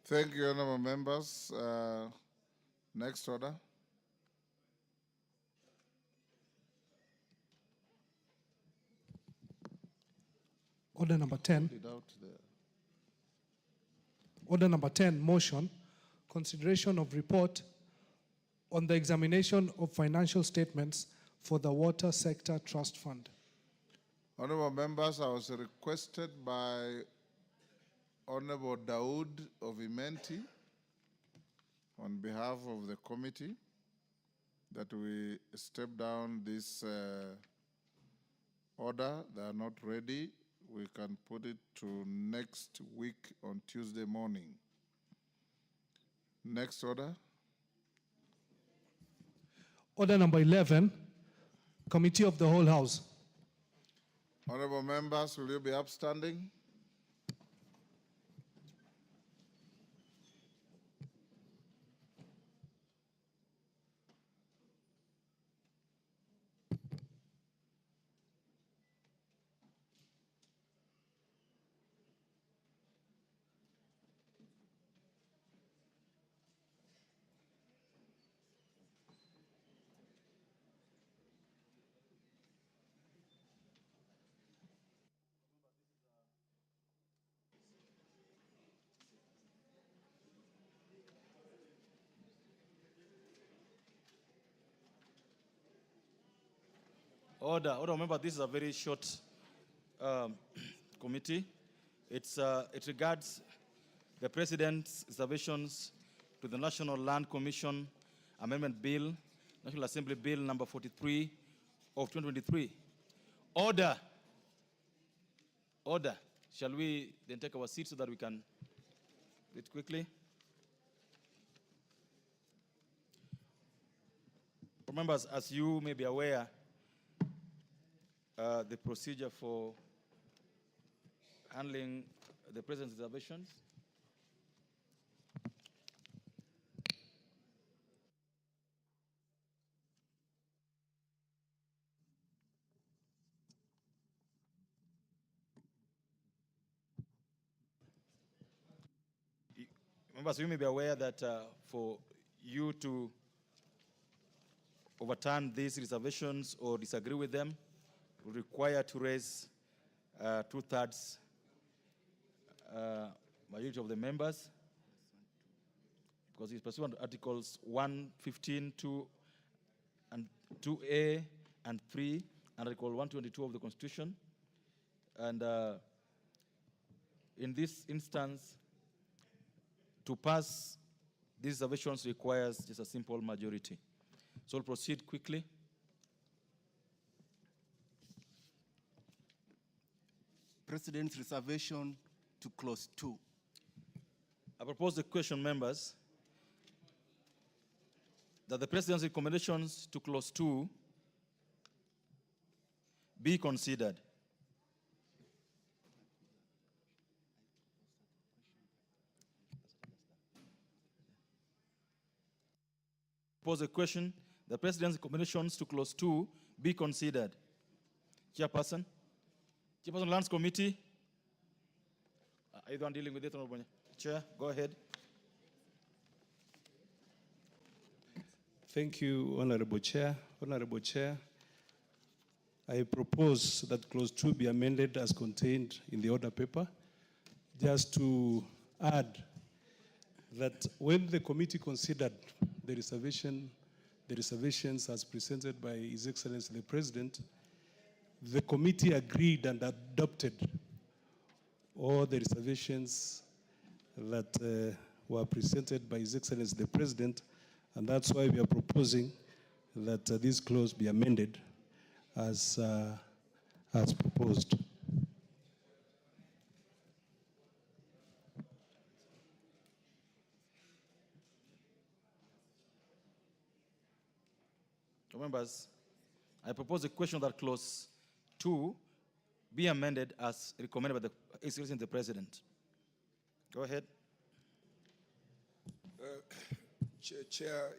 Thank you, honorable members. Next order. Order number 10. Order number 10, motion, consideration of report on the examination of financial statements for the Water Sector Trust Fund. Honorable members, I was requested by Honorable Daoud of Imenti on behalf of the committee that we step down this order. They are not ready. We can put it to next week on Tuesday morning. Next order. Order number 11, Committee of the Whole House. Honorable members, will you be upstanding? Order. Remember, this is a very short committee. It regards the President's reservations to the National Land Commission Amendment Bill, National Assembly Bill number 43 of 2023. Order. Order. Shall we then take our seats so that we can do it quickly? Members, as you may be aware, the procedure for handling the President's reservations. Members, you may be aware that for you to overturn these reservations or disagree with them, we require to raise 2/3 majority of the members, because it's pursuant to Articles 115, 2 and 2A and 3, and Article 122 of the Constitution. And in this instance, to pass these reservations requires just a simple majority. So we'll proceed quickly. President's reservation to clause 2. I propose the question, members, that the President's recommendations to clause 2 be considered. Pose a question. The President's recommendations to clause 2 be considered. Chairperson? Chairperson, Lands Committee? Are you the one dealing with it, Honorable Chair? Go ahead. Thank you, Honorable Chair. Honorable Chair, I propose that clause 2 be amended as contained in the order paper, just to add that when the committee considered the reservations as presented by His Excellency the President, the committee agreed and adopted all the reservations that were presented by His Excellency the President, and that's why we are proposing that this clause be amended as proposed. Members, I propose a question that clause 2 be amended as recommended by the Excellency the President. Go ahead. Chair,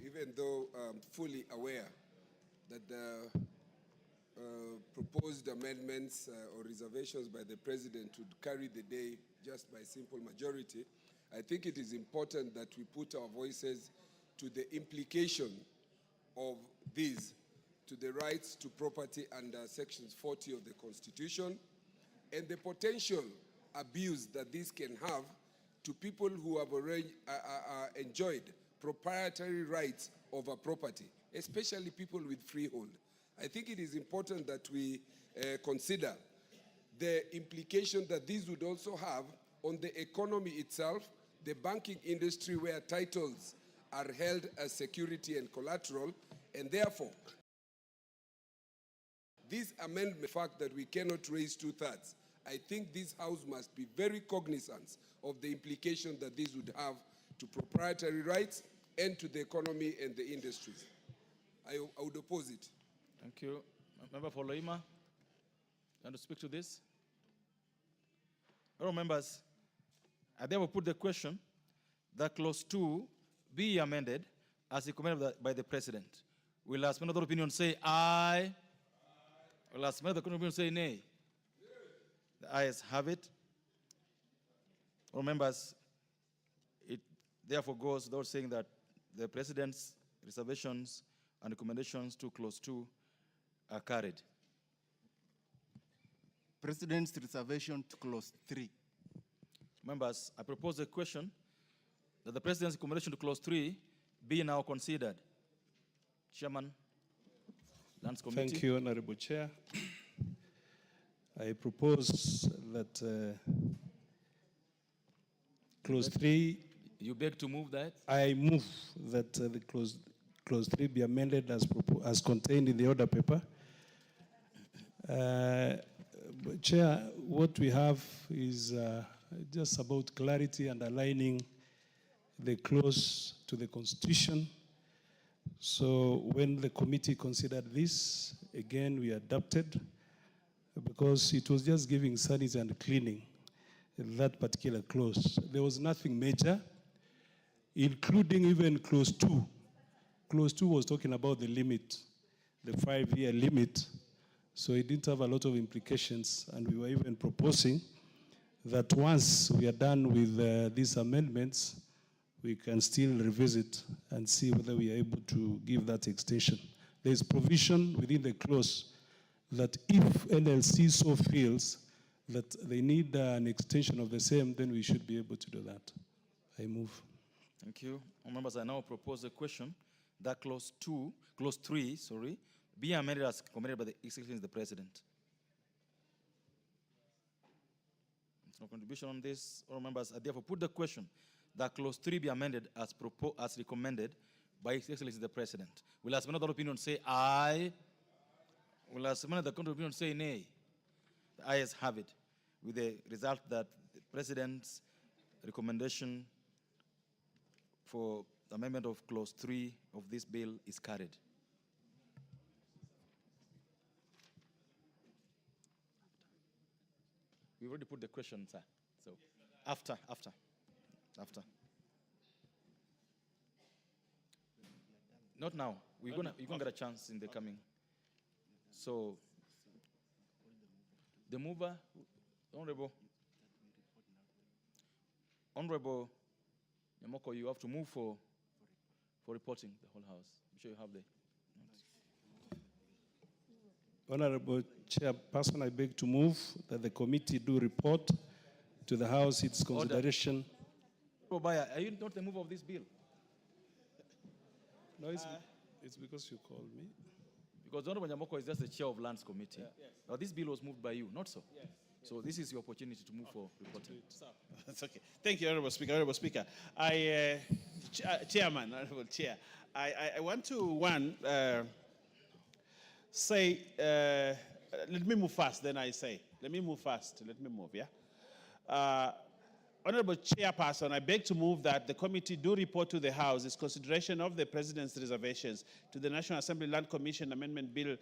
even though I'm fully aware that the proposed amendments or reservations by the President would carry the day just by simple majority, I think it is important that we put our voices to the implication of these to the rights to property under sections 40 of the Constitution and the potential abuse that this can have to people who have already enjoyed proprietary rights over property, especially people with freehold. I think it is important that we consider the implication that this would also have on the economy itself, the banking industry where titles are held as security and collateral, and therefore, this amendment, the fact that we cannot raise 2/3, I think this House must be very cognizant of the implication that this would have to proprietary rights and to the economy and the industries. I would oppose it. Thank you. Member for Loima, you want to speak to this? All members, I therefore put the question that clause 2 be amended as recommended by the President. Will last minute opinion say aye? Will last minute opinion say nay? The ayes have it. All members, it therefore goes without saying that the President's reservations and recommendations to clause 2 are carried. President's reservation to clause 3. Members, I propose a question that the President's recommendation to clause 3 be now considered. Chairman, Lands Committee. Thank you, Honorable Chair. I propose that clause 3. You beg to move that? I move that the clause 3 be amended as contained in the order paper. Chair, what we have is just about clarity and aligning the clause to the Constitution. So when the committee considered this, again, we adopted because it was just giving sanity and cleaning that particular clause. There was nothing major, including even clause 2. Clause 2 was talking about the limit, the 5-year limit. So it didn't have a lot of implications, and we were even proposing that once we are done with these amendments, we can still revisit and see whether we are able to give that extension. There is provision within the clause that if NLC so feels that they need an extension of the same, then we should be able to do that. I move. Thank you. Members, I now propose a question that clause 3, be amended as recommended by the Executive of the President. There's no contribution on this. All members, I therefore put the question that clause 3 be amended as recommended by His Excellency the President. Will as another opinion say aye? Will as another opinion say nay? The ayes have it, with the result that the President's recommendation for the amendment of clause 3 of this bill is carried. We've already put the question, sir. So after. Not now. You're gonna get a chance in the coming. So the mover, Honorable Nyamoko, you have to move for reporting the whole House. I'm sure you have the Honorable Chairperson, I beg to move that the committee do report to the House its consideration. Obaya, are you not the mover of this bill? No, it's because you called me. Because Honorable Nyamoko is just the chair of Lands Committee. Yes. But this bill was moved by you, not so? Yes. So this is your opportunity to move for reporting. That's okay. Thank you, Honorable Speaker. Honorable Speaker, Chairman, Honorable Chair, I want to, say, let me move fast, then I say. Let me move fast. Let me move, yeah? Honorable Chairperson, I beg to move that the committee do report to the House its consideration of the President's reservations to the National Assembly Land Commission Amendment Bill,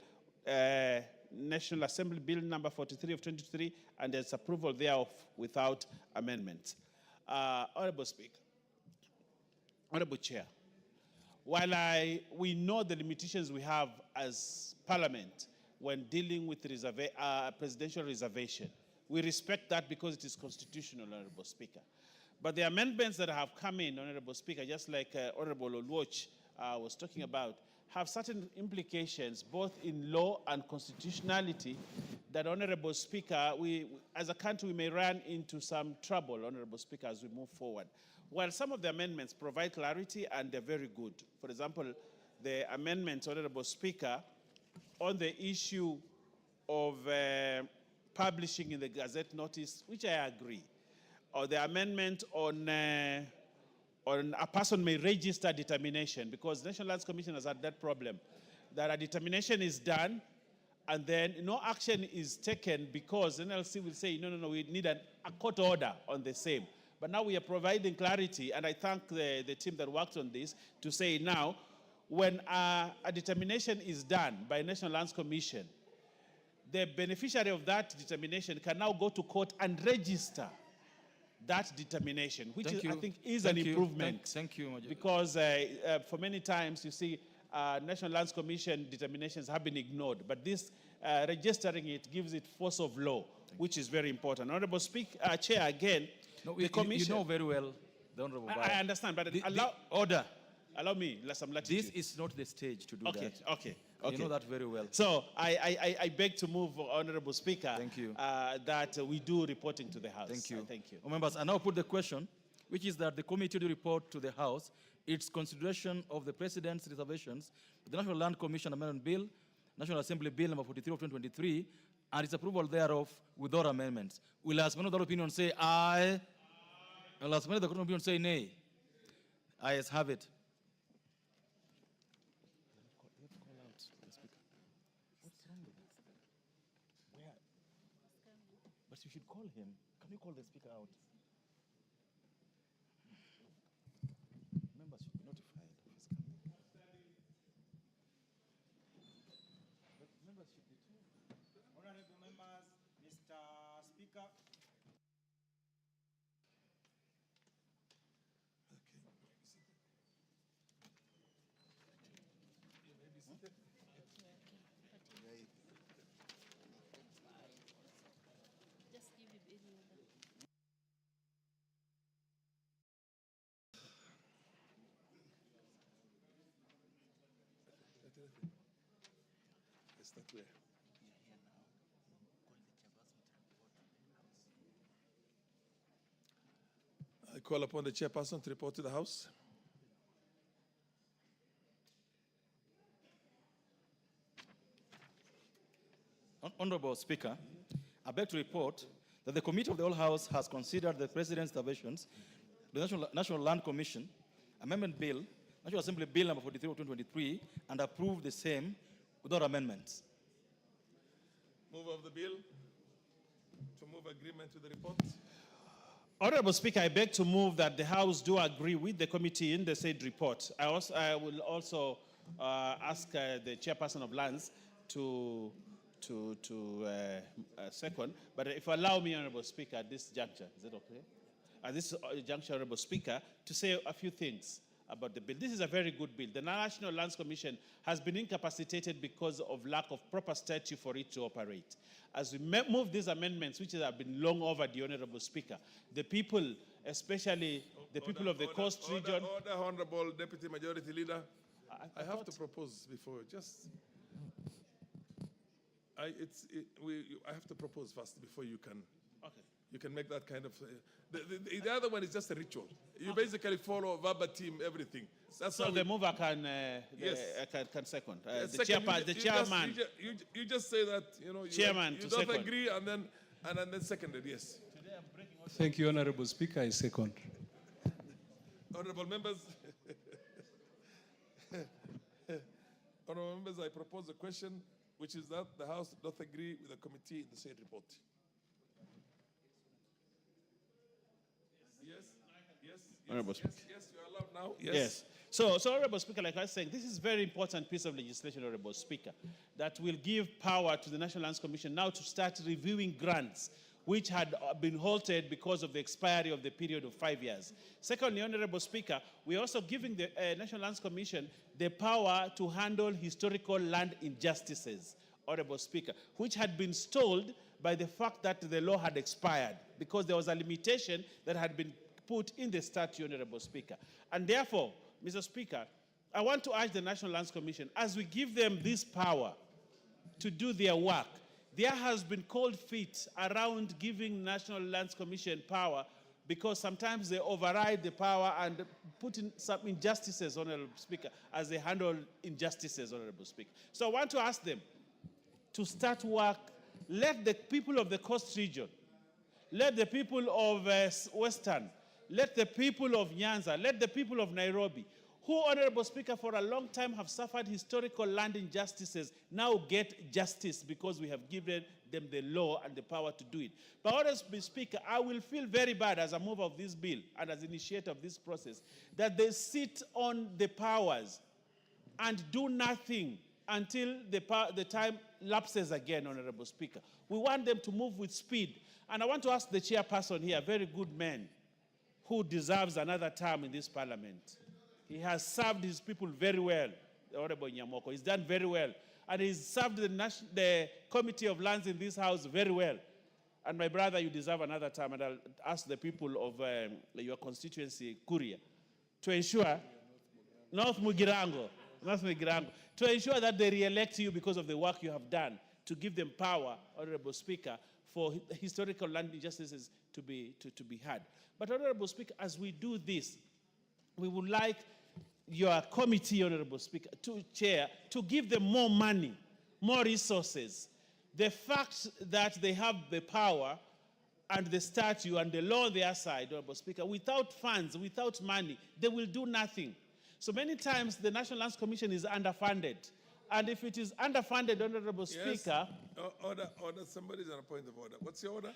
National Assembly Bill number 43 of 2023, and its approval thereof without amendment. Honorable Speaker, Honorable Chair, while we know the limitations we have as Parliament when dealing with presidential reservation, we respect that because it is constitutional, Honorable Speaker. But the amendments that have come in, Honorable Speaker, just like Honorable Oluoch was talking about, have certain implications both in law and constitutionality that, Honorable Speaker, we as a country we may run into some trouble, Honorable Speaker, as we move forward. While some of the amendments provide clarity and they're very good. For example, the amendment, Honorable Speaker, on the issue of publishing in the Gazette notice, which I agree, or the amendment on a person may register determination, because the National Lands Commission has had that problem, that a determination is done and then no action is taken because NLC will say, no, we need a court order on the same. But now we are providing clarity, and I thank the team that worked on this to say now, when a determination is done by National Lands Commission, the beneficiary of that determination can now go to court and register that determination, which I think is an improvement. Thank you, Major. Because for many times, you see, National Lands Commission determinations have been ignored, but this registering it gives it force of law, which is very important. Honorable Chair, again, the Commission... You know very well, the Honorable I understand, but order. Allow me some latitude. This is not the stage to do that. Okay. You know that very well. So I beg to move, Honorable Speaker, thank you. That we do reporting to the House. Thank you. Thank you. Members, I now put the question, which is that the committee to report to the House its consideration of the President's reservations, the National Land Commission Amendment Bill, National Assembly Bill number 43 of 2023 and its approval thereof without amendments. Will as many of the opinion say aye? Will as many of the opinion say nay? Ayes have it. But you should call him. Can you call the speaker out? Members should be notified of his coming. But members should be told. Honorable members, Mr. Speaker. I call upon the chairperson to report to the House. Honorable Speaker, I beg to report that the Committee of the Whole House has considered the President's interventions, the National Land Commission, Amendment Bill, National Assembly Bill number 43 of 2023, and approved the same without amendments. Move of the bill to move agreement to the report. Honorable Speaker, I beg to move that the House do agree with the committee in the said report. I will also ask the chairperson of lands to second. But if you allow me, Honorable Speaker, at this juncture, is it okay? At this juncture, Honorable Speaker, to say a few things about the bill. This is a very good bill. The National Lands Commission has been incapacitated because of lack of proper statute for it to operate. As we move these amendments, which have been long overdue, Honorable Speaker, the people, especially the people of the coast region... Order, Honorable Deputy Majority Leader. I have to propose before, just... I have to propose first before you can... Okay. You can make that kind of... the other one is just a ritual. You basically follow verbatim everything. That's so the mover can, yes. can second. The chairman. You just say that, chairman you to don't second. agree and then seconded, yes. Thank you, Honorable Speaker. I second. Honorable members, honorable members, I propose a question, which is that the House doth agree with the committee in the said report. Honorable Speaker. Yes, you are allowed now. Yes. So, Honorable Speaker, like I was saying, this is a very important piece of legislation, Honorable Speaker, that will give power to the National Lands Commission now to start reviewing grants which had been halted because of the expiry of the period of 5 years. Secondly, Honorable Speaker, we're also giving the National Lands Commission the power to handle historical land injustices, Honorable Speaker, which had been stalled by the fact that the law had expired because there was a limitation that had been put in the statute, Honorable Speaker. And therefore, Mr. Speaker, I want to urge the National Lands Commission, as we give them this power to do their work, there has been cold feet around giving National Lands Commission power because sometimes they override the power and put in some injustices, Honorable Speaker, as they handle injustices, Honorable Speaker. So I want to ask them to start work. Let the people of the coast region, let the people of Western, let the people of Nyanza, let the people of Nairobi, who, Honorable Speaker, for a long time have suffered historical land injustices, now get justice because we have given them the law and the power to do it. But, Honorable Speaker, I will feel very bad as a mover of this bill and as initiator of this process that they sit on the powers and do nothing until the time lapses again, Honorable Speaker. We want them to move with speed. And I want to ask the chairperson here, a very good man, who deserves another term in this parliament. He has served his people very well, the Honorable Nyamoko. He's done very well. And he's served the Committee of Lands in this House very well. And my brother, you deserve another term. And I'll ask the people of your constituency, Kuria, to ensure, North Mugirango, to ensure that they re-elect you because of the work you have done, to give them power, Honorable Speaker, for historical land injustices to be had. But, Honorable Speaker, as we do this, we would like your committee, Honorable Speaker, to chair, to give them more money more resources. The fact that they have the power and the statute and the law on their side, Honorable Speaker, without funds, without money, they will do nothing. So many times the National Lands Commission is underfunded. And if it is underfunded, Honorable Speaker... Order, somebody's on a point of order. What's your order?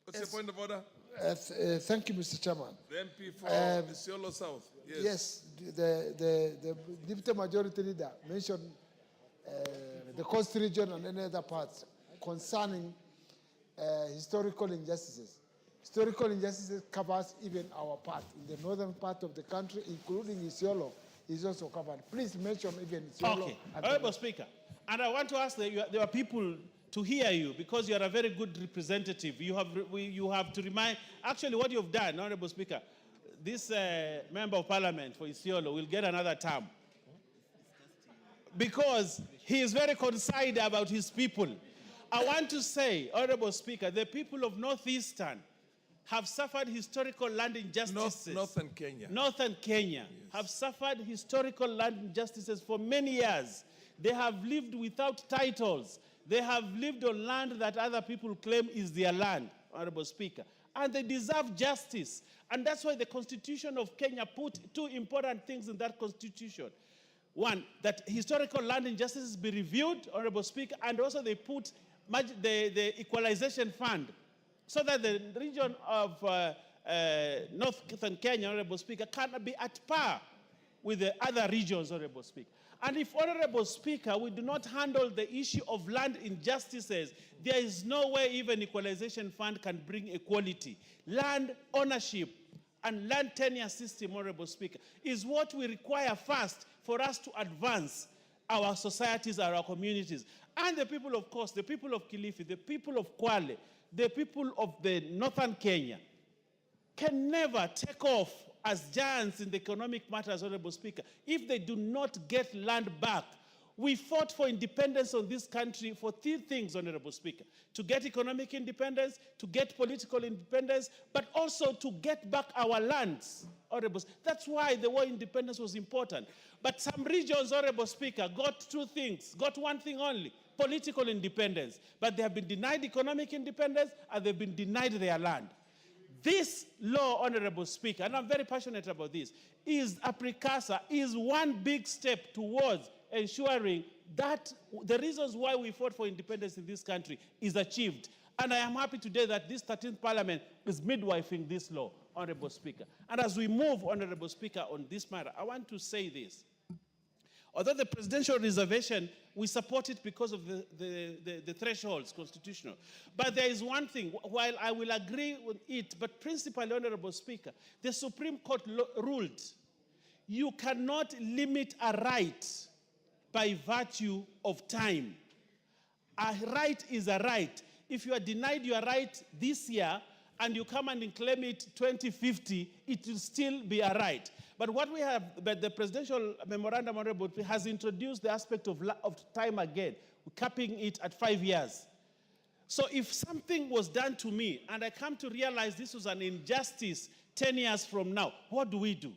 What's Yes. your point of order? Thank you, Mr. Chairman. The MP for Isiolo South. Yes. Yes, the deputy majority leader mentioned the coast region and any other parts concerning historical injustices. Historical injustices covers even our part. In the northern part of the country, including Isiolo, is also covered. Please mention even Isiolo. Okay, Honorable Speaker, and I want to ask that there are people to hear you because you are a very good representative. You have to remind, actually what you've done, Honorable Speaker, this member of parliament for Isiolo will get another term because he is very concerned about his people. I want to say, Honorable Speaker, the people of Northeastern have suffered historical land injustices. Northern Kenya. Northern Kenya have suffered historical land injustices for many years. They have lived without titles. They have lived on land that other people claim is their land, Honorable Speaker. And they deserve justice. And that's why the Constitution of Kenya put two important things in that Constitution. One, that historical land injustices be reviewed, Honorable Speaker, and also they put the Equalization Fund so that the region of Northern Kenya, Honorable Speaker, can be at par with the other regions, Honorable Speaker. And if, Honorable Speaker, we do not handle the issue of land injustices, there is no way even Equalization Fund can bring equality. Land ownership and land tenure system, Honorable Speaker, is what we require first for us to advance our societies, our communities. And the people, of course, the people of Kilifi, the people of Kwale, the people of the northern Kenya can never take off as giants in the economic matters, Honorable Speaker, if they do not get land back. We fought for independence on this country for three things, Honorable Speaker: to get economic independence, to get political independence, but also to get back our lands, Honorable. That's why the war independence was important. But some regions, Honorable Speaker, got two things, got one thing only: political independence. But they have been denied economic independence and they've been denied their land. This law, Honorable Speaker, and I'm very passionate about this, is a precursor, is one big step towards ensuring that the reasons why we fought for independence in this country is achieved. And I am happy today that this 13th Parliament is midwifing this law, Honorable Speaker. And as we move, Honorable Speaker, on this matter, I want to say this. Although the presidential reservation, we support it because of the thresholds, constitutional. But there is one thing, while I will agree with it, but principally, Honorable Speaker, the Supreme Court ruled you cannot limit a right by virtue of time. A right is a right. If you are denied your right this year and you come and claim it 2050, it will still be a right. But what we have, but the presidential memorandum, Honorable, has introduced the aspect of time again, capping it at 5 years. So if something was done to me and I come to realize this was an injustice 10 years from now, what do we do?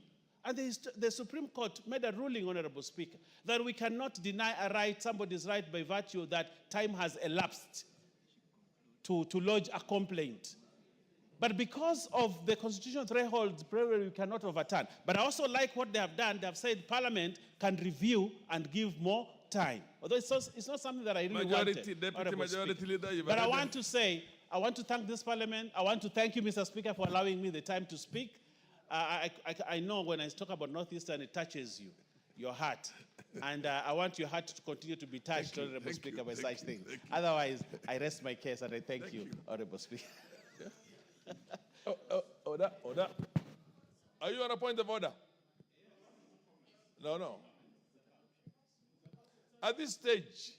And the Supreme Court made a ruling, Honorable Speaker, that we cannot deny a right, somebody's right, by virtue that time has elapsed to lodge a complaint. But because of the constitutional thresholds, we cannot overturn. But I also like what they have done. They have said Parliament can review and give more time. Although it's not something that I really wanted. Deputy Majority Leader, but I want to say, I want to thank this Parliament. I want to thank you, Mr. Speaker, for allowing me the time to speak. I know when I talk about Northeastern, it touches you, your heart. And I want your heart to continue to be touched, Honorable Speaker, by such things. Otherwise, I rest my case and I thank you, Honorable Speaker. Order. Are you on a point of order? No. At this stage,